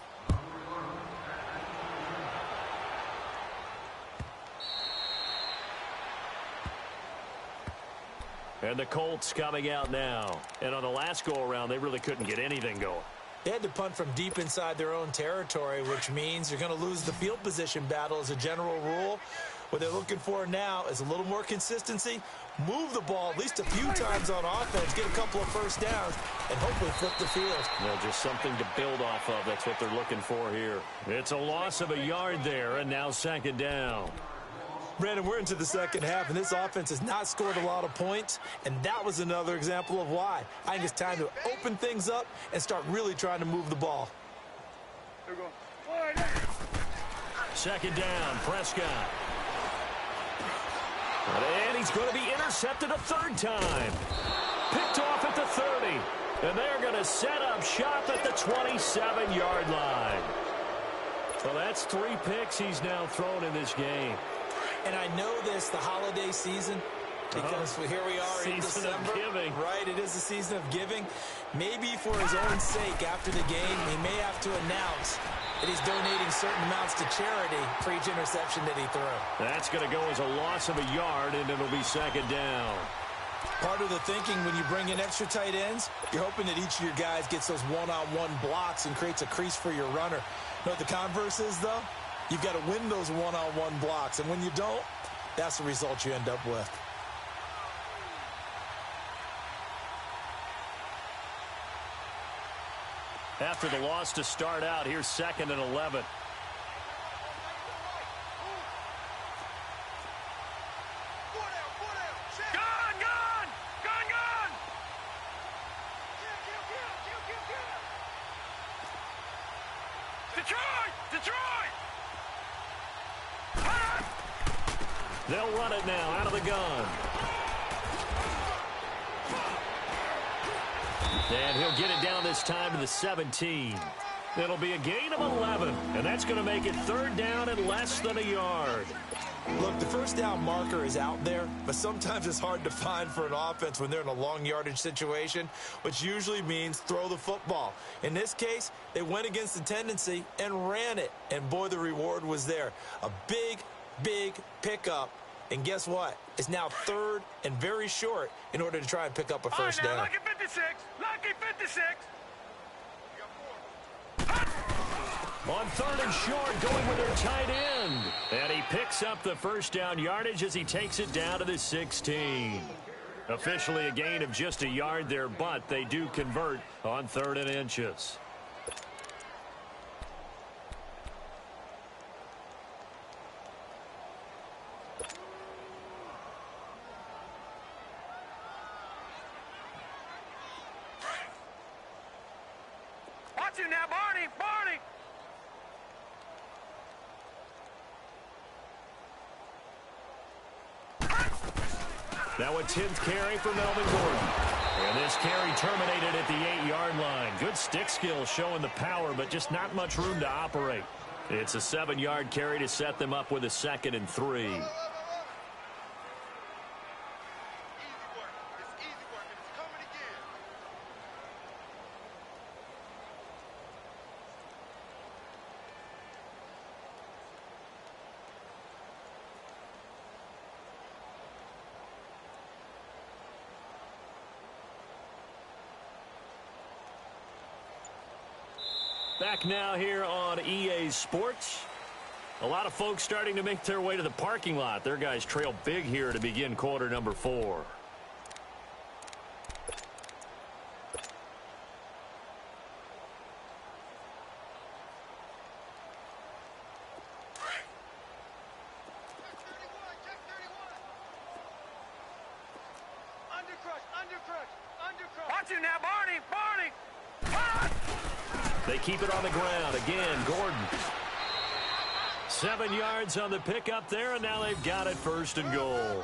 S1: And the Colts coming out now. And on the last go-around, they really couldn't get anything going.
S2: They had to punt from deep inside their own territory, which means you're going to lose the field position battle as a general rule. What they're looking for now is a little more consistency, move the ball at least a few times on offense, get a couple of first downs, and hopefully flip the field.
S1: Well, just something to build off of. That's what they're looking for here. It's a loss of a yard there, and now second down.
S2: Brandon, we're into the second half, and this offense has not scored a lot of points, and that was another example of why. I think it's time to open things up and start really trying to move the ball.
S1: Second down, Prescott. And he's going to be intercepted a third time. Picked off at the 30. And they're going to set up shop at the 27-yard line. Well, that's 3 picks he's now thrown in this game.
S2: And I know this, the holiday season, because here we are in December.
S1: Season of giving.
S2: Right, it is the season of giving. Maybe for his own sake, after the game, he may have to announce that he's donating certain amounts to charity for each interception that he threw.
S1: That's going to go as a loss of a yard, and it'll be second down.
S2: Part of the thinking when you bring in extra tight ends, you're hoping that each of your guys gets those one-on-one blocks and creates a crease for your runner. You know what the converse is, though? You've got to win those one-on-one blocks, and when you don't, that's the result you end up with.
S1: After the loss to start out, here's 2nd and 11. They'll run it now out of the gun. And he'll get it down this time to the 17. It'll be a gain of 11, and that's going to make it third down and less than a yard.
S2: Look, the first down marker is out there, but sometimes it's hard to find for an offense when they're in a long yardage situation, which usually means throw the football. In this case, they went against the tendency and ran it, and boy, the reward was there. A big, big pickup, and guess what? It's now third and very short in order to try and pick up a first down.
S3: Lucky 56, lucky 56.
S1: On third and short, going with their tight end. And he picks up the first down yardage as he takes it down to the 16. Officially a gain of just a yard there, but they do convert on 3rd and inches.
S3: Watch you now, Barney, Barney.
S1: Now a 10th carry for Melvin Gordon. And this carry terminated at the 8-yard line. Good stick skill showing the power, but just not much room to operate. It's a 7-yard carry to set them up with a 2nd and 3. Back now here on EA Sports. A lot of folks starting to make their way to the parking lot. Their guys trail big here to begin quarter number 4.
S3: Watch you now, Barney, Barney.
S1: They keep it on the ground. Again, Gordon. 7 yards on the pickup there, and now they've got it 1st and goal.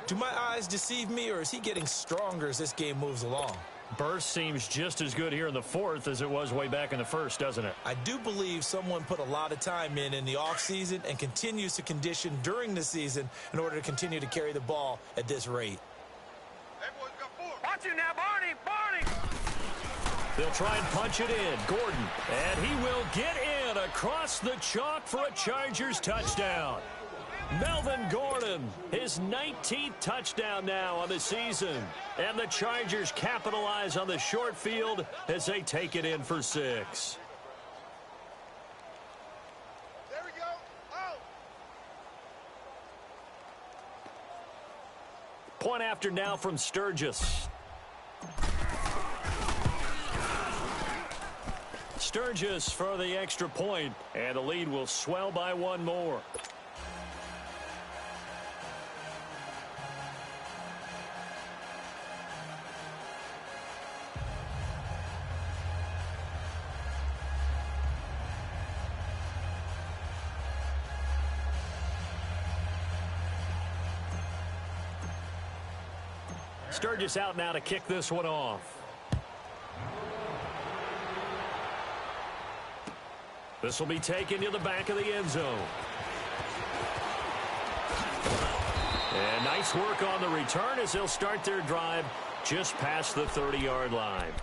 S2: Do my eyes deceive me, or is he getting stronger as this game moves along?
S1: Burst seems just as good here in the 4th as it was way back in the 1st, doesn't it?
S2: I do believe someone put a lot of time in the offseason and continues to condition during the season in order to continue to carry the ball at this rate.
S3: Watch you now, Barney, Barney.
S1: They'll try and punch it in. Gordon. And he will get in across the chalk for a Chargers touchdown. Melvin Gordon, his 19th touchdown now on the season. And the Chargers capitalize on the short field as they take it in for 6.
S3: There we go. Oh.
S1: Point after now from Sturgis. Sturgis for the extra point, and the lead will swell by 1 more. Sturgis out now to kick this one off. This will be taken to the back of the end zone. And nice work on the return as they'll start their drive just past the 30-yard line.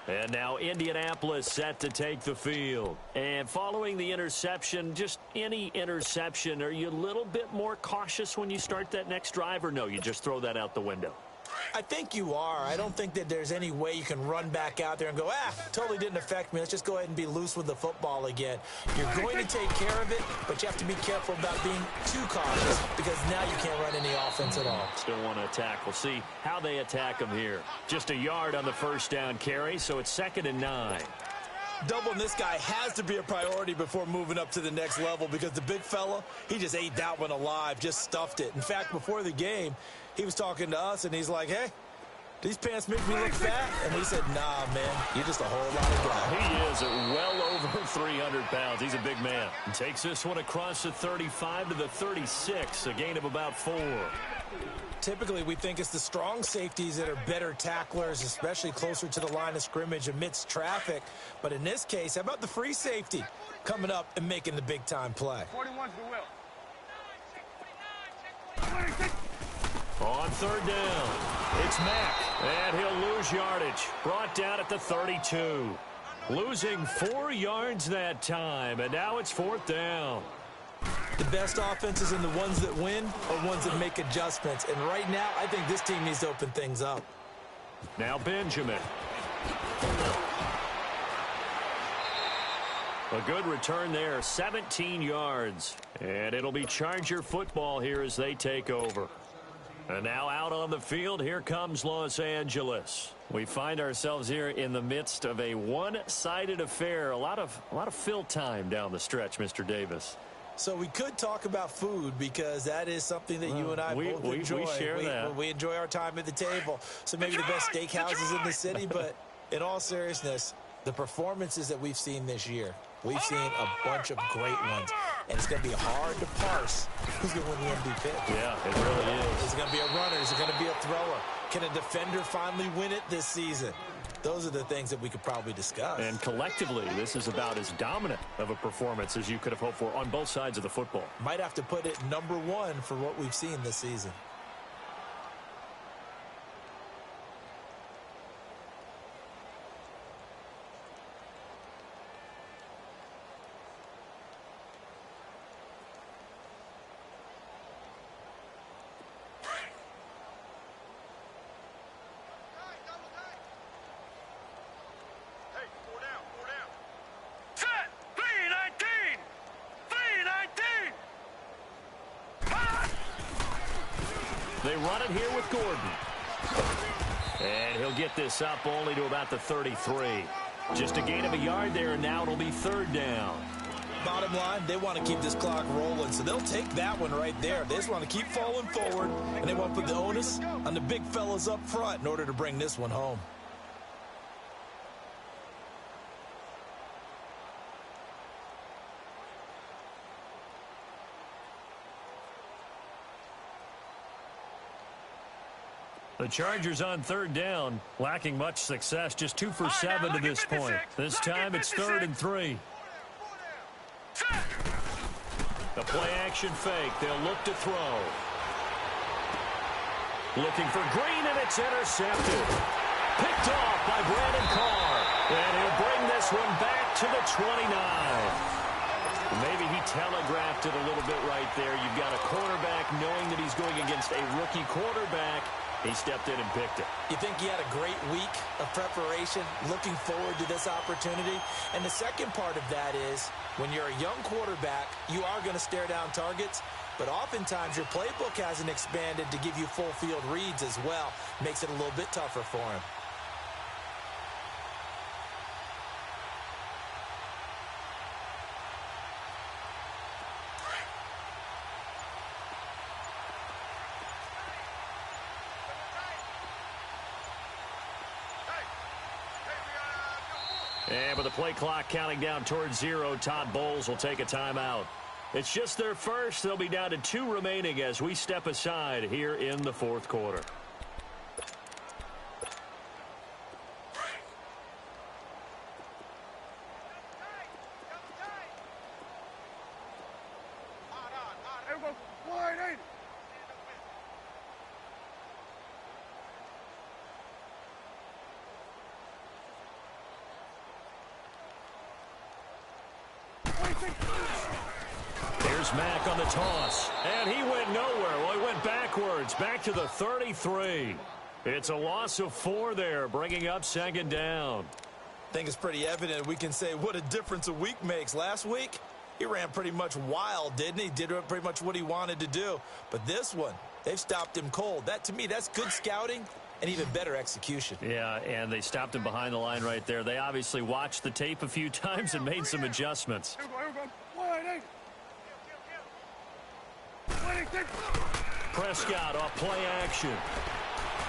S1: And now Indianapolis set to take the field. And following the interception, just any interception, are you a little bit more cautious when you start that next drive, or no, you just throw that out the window?
S2: I think you are. I don't think that there's any way you can run back out there and go, totally didn't affect me. Let's just go ahead and be loose with the football again. You're going to take care of it, but you have to be careful about being too cautious because now you can't run any offense at all.
S1: Still want to attack. We'll see how they attack them here. Just a yard on the first down carry, so it's 2nd and 9.
S2: Doubling this guy has to be a priority before moving up to the next level because the big fella, he just ate that one alive, just stuffed it. In fact, before the game, he was talking to us, and he's like, hey, these pants make me look fat? And we said, nah, man, you're just a whole lot of guy.
S1: He is well over 300 pounds. He's a big man. And takes this one across the 35 to the 36, a gain of about 4.
S2: Typically, we think it's the strong safeties that are better tacklers, especially closer to the line of scrimmage amidst traffic. But in this case, how about the free safety coming up and making the big-time play?
S3: 41's the will.
S1: On 3rd down, it's Mack, and he'll lose yardage. Brought down at the 32. Losing 4 yards that time, and now it's 4th down.
S2: The best offenses and the ones that win are ones that make adjustments. And right now, I think this team needs to open things up.
S1: Now Benjamin. A good return there, 17 yards. And it'll be Charger football here as they take over. And now out on the field, here comes Los Angeles. We find ourselves here in the midst of a one-sided affair. A lot of fill time down the stretch, Mr. Davis.
S2: So we could talk about food because that is something that you and I both enjoy.
S1: We share that.
S2: We enjoy our time at the table. So maybe the best steakhouses in the city, but in all seriousness, the performances that we've seen this year, we've seen a bunch of great ones. And it's going to be hard to parse who's going to win the MVP.
S1: Yeah, it really is.
S2: Is it going to be a runner? Is it going to be a thrower? Can a defender finally win it this season? Those are the things that we could probably discuss.
S1: And collectively, this is about as dominant of a performance as you could have hoped for on both sides of the football.
S2: Might have to put it number 1 for what we've seen this season.
S1: They run it here with Gordon. And he'll get this up only to about the 33. Just a gain of a yard there, and now it'll be 3rd down.
S2: Bottom line, they want to keep this clock rolling, so they'll take that one right there. They just want to keep falling forward, and they want to put the onus on the big fellas up front in order to bring this one home.
S1: The Chargers on 3rd down, lacking much success, just 2 for 7 to this point. This time it's 3rd and 3. The play-action fake. They'll look to throw. Looking for Green, and it's intercepted. Picked off by Brandon Carr. And he'll bring this one back to the 29. Maybe he telegraphed it a little bit right there. You've got a quarterback knowing that he's going against a rookie quarterback. He stepped in and picked it.
S2: You think he had a great week of preparation, looking forward to this opportunity? And the second part of that is, when you're a young quarterback, you are going to stare down targets, but oftentimes your playbook hasn't expanded to give you full field reads as well. Makes it a little bit tougher for him.
S1: And with the play clock counting down towards 0, Todd Bowles will take a timeout. It's just their first. They'll be down to 2 remaining as we step aside here in the fourth quarter. Here's Mack on the toss, and he went nowhere. Well, he went backwards, back to the 33. It's a loss of 4 there, bringing up second down.
S2: I think it's pretty evident we can say what a difference a week makes. Last week, he ran pretty much wild, didn't he? Did pretty much what he wanted to do. But this one, they've stopped him cold. That, to me, that's good scouting and even better execution.
S1: Yeah, and they stopped him behind the line right there. They obviously watched the tape a few times and made some adjustments. Prescott off play action.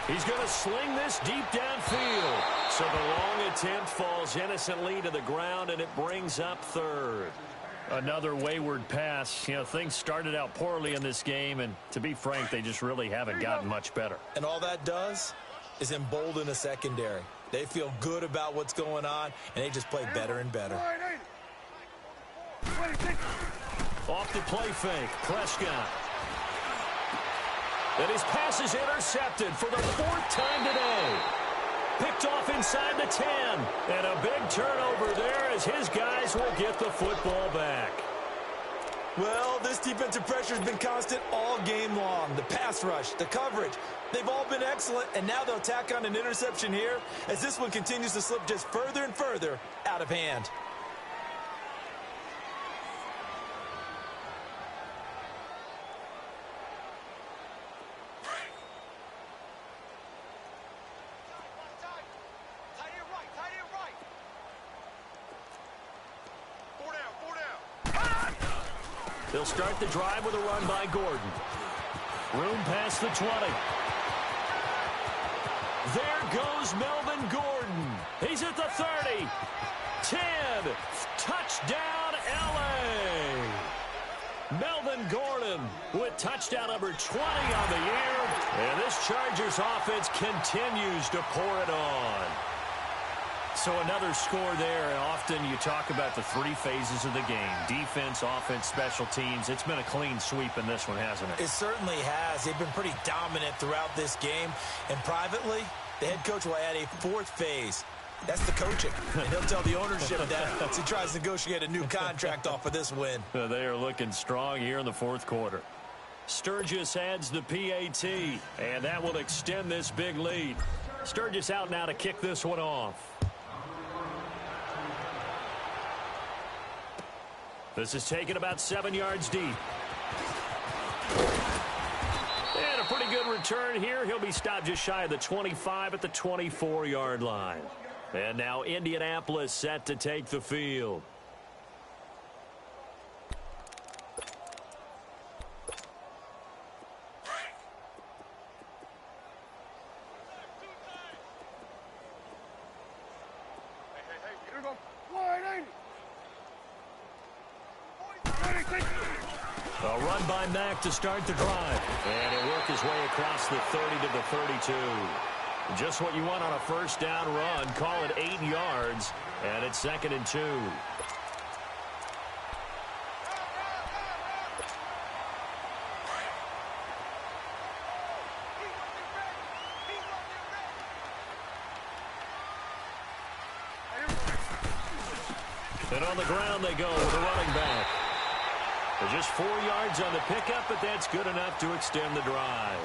S1: He's going to sling this deep downfield. So the long attempt falls innocently to the ground, and it brings up third. Another wayward pass. You know, things started out poorly in this game, and to be frank, they just really haven't gotten much better.
S2: And all that does is embolden the secondary. They feel good about what's going on, and they just play better and better.
S1: Off the play fake, Prescott. And his pass is intercepted for the 4th time today. Picked off inside the 10. And a big turnover there as his guys will get the football back.
S2: Well, this defensive pressure has been constant all game long. The pass rush, the coverage, they've all been excellent, and now they'll tack on an interception here as this one continues to slip just further and further out of hand.
S1: They'll start the drive with a run by Gordon. Room past the 20. There goes Melvin Gordon. He's at the 30. 10. Touchdown, L.A. Melvin Gordon with touchdown number 20 on the year. And this Chargers offense continues to pour it on. So another score there, and often you talk about the 3 phases of the game. Defense, offense, special teams. It's been a clean sweep in this one, hasn't it?
S2: It certainly has. They've been pretty dominant throughout this game. And privately, the head coach will add a 4th phase. That's the coaching. And he'll tell the ownership that as he tries to negotiate a new contract off of this win.
S1: They are looking strong here in the 4th quarter. Sturgis adds the PAT, and that will extend this big lead. Sturgis out now to kick this one off. This is taken about 7 yards deep. And a pretty good return here. He'll be stopped just shy of the 25 at the 24-yard line. And now Indianapolis set to take the field. A run by Mack to start the drive. And he'll work his way across the 30 to the 32. Just what you want on a first down run. Call it 8 yards. And it's 2nd and 2. And on the ground they go with a running back. They're just 4 yards on the pickup, but that's good enough to extend the drive.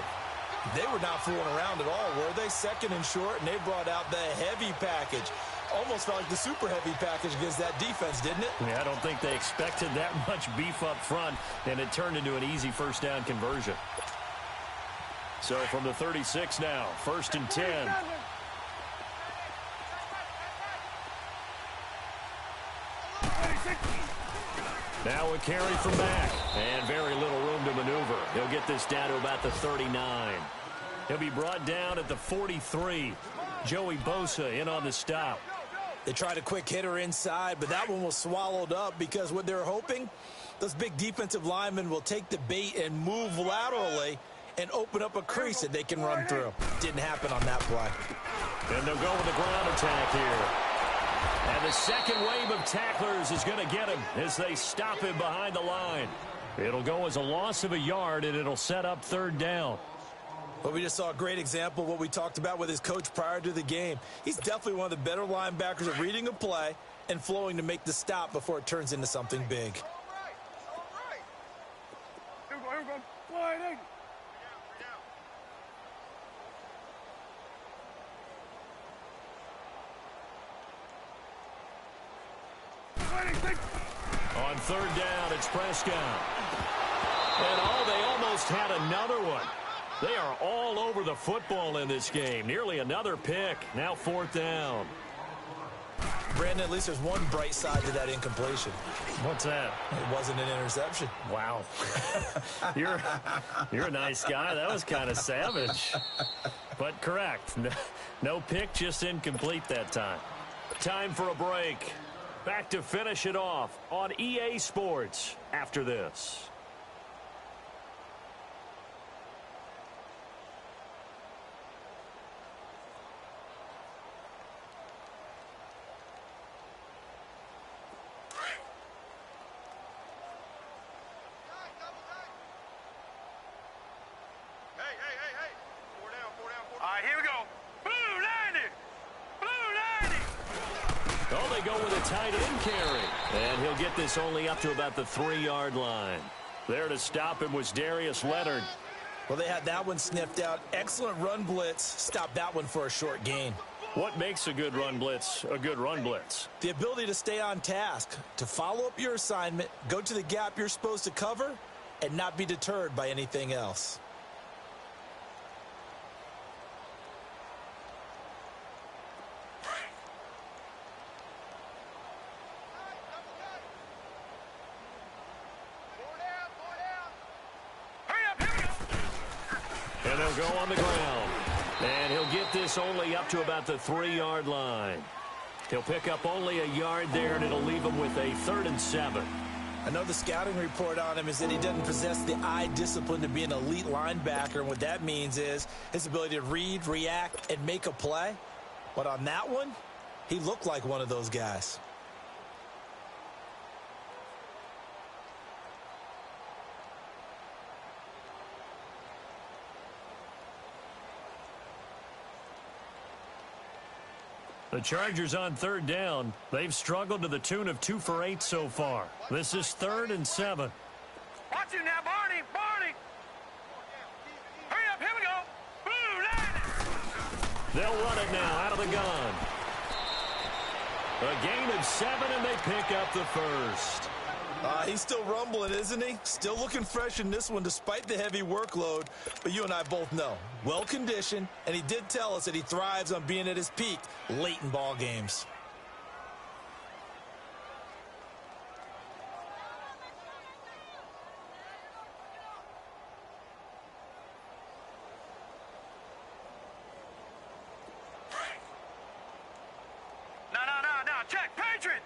S2: They were not fooling around at all, were they? Second and short, and they brought out the heavy package. Almost felt like the super heavy package against that defense, didn't it?
S1: Yeah, I don't think they expected that much beef up front, and it turned into an easy first down conversion. So from the 36 now, 1st and 10. Now a carry from back, and very little room to maneuver. He'll get this down to about the 39. He'll be brought down at the 43. Joey Bosa in on the stop.
S2: They tried a quick hitter inside, but that one was swallowed up because what they're hoping, those big defensive linemen will take the bait and move laterally and open up a crease that they can run through. Didn't happen on that play.
S1: And they'll go with the ground attack here. And the second wave of tacklers is going to get him as they stop him behind the line. It'll go as a loss of a yard, and it'll set up 3rd down.
S2: Well, we just saw a great example of what we talked about with his coach prior to the game. He's definitely one of the better linebackers at reading a play and flowing to make the stop before it turns into something big.
S1: On 3rd down, it's Prescott. And they almost had another one. They are all over the football in this game. Nearly another pick. Now 4th down.
S2: Brandon, at least there's one bright side to that incompletion.
S1: What's that?
S2: It wasn't an interception.
S1: Wow. You're a nice guy. That was kind of savage. But correct. No pick, just incomplete that time. Time for a break. Back to finish it off on EA Sports after this.
S3: All right, here we go. Blue 90. Blue 90.
S1: Oh, they go with a tight end carry. And he'll get this only up to about the 3-yard line. There to stop him was Darius Leonard.
S2: Well, they had that one sniffed out. Excellent run blitz. Stopped that one for a short gain.
S1: What makes a good run blitz a good run blitz?
S2: The ability to stay on task, to follow up your assignment, go to the gap you're supposed to cover, and not be deterred by anything else.
S1: And they'll go on the ground. And he'll get this only up to about the 3-yard line. He'll pick up only a yard there, and it'll leave him with a 3rd and 7.
S2: I know the scouting report on him is that he doesn't possess the eye discipline to be an elite linebacker. And what that means is his ability to read, react, and make a play. But on that one, he looked like one of those guys.
S1: The Chargers on 3rd down. They've struggled to the tune of 2 for 8 so far. This is 3rd and 7.
S3: Watch him now, Barney. Barney. Hurry up, here we go. Blue 90.
S1: They'll run it now out of the gun. A gain of 7, and they pick up the 1st.
S2: He's still rumbling, isn't he? Still looking fresh in this one despite the heavy workload. But you and I both know, well-conditioned, and he did tell us that he thrives on being at his peak late in ball games.
S3: No. Check. Patriot.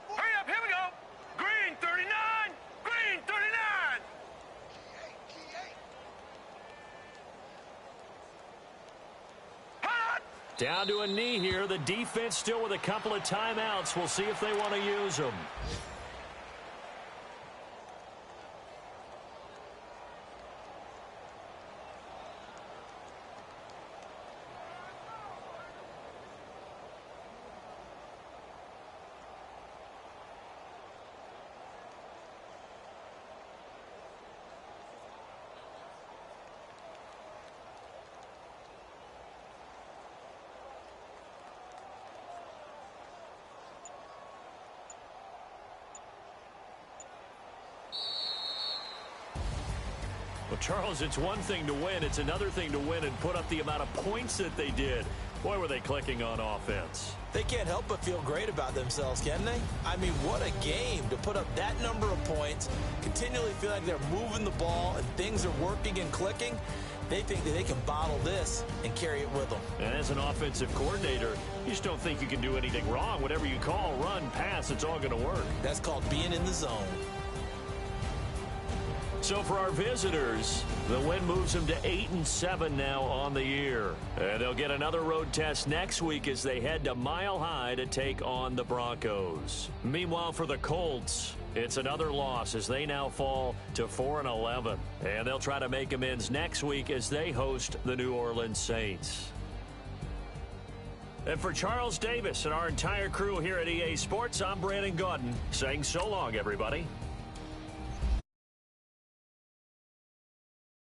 S3: Hurry up, here we go. Green 39. Green 39. Hot.
S1: Down to a knee here. The defense still with a couple of timeouts. We'll see if they want to use them. Charles, it's one thing to win. It's another thing to win and put up the amount of points that they did. Boy, were they clicking on offense.
S2: They can't help but feel great about themselves, can they? I mean, what a game to put up that number of points, continually feel like they're moving the ball and things are working and clicking. They think that they can bottle this and carry it with them.
S1: And as an offensive coordinator, you just don't think you can do anything wrong. Whatever you call, run, pass, it's all going to work.
S2: That's called being in the zone.
S1: So for our visitors, the win moves them to 8-7 now on the year. And they'll get another road test next week as they head to Mile High to take on the Broncos. Meanwhile, for the Colts, it's another loss as they now fall to 4-11. And they'll try to make amends next week as they host the New Orleans Saints. And for Charles Davis and our entire crew here at EA Sports, I'm Brandon Gaudin saying so long, everybody.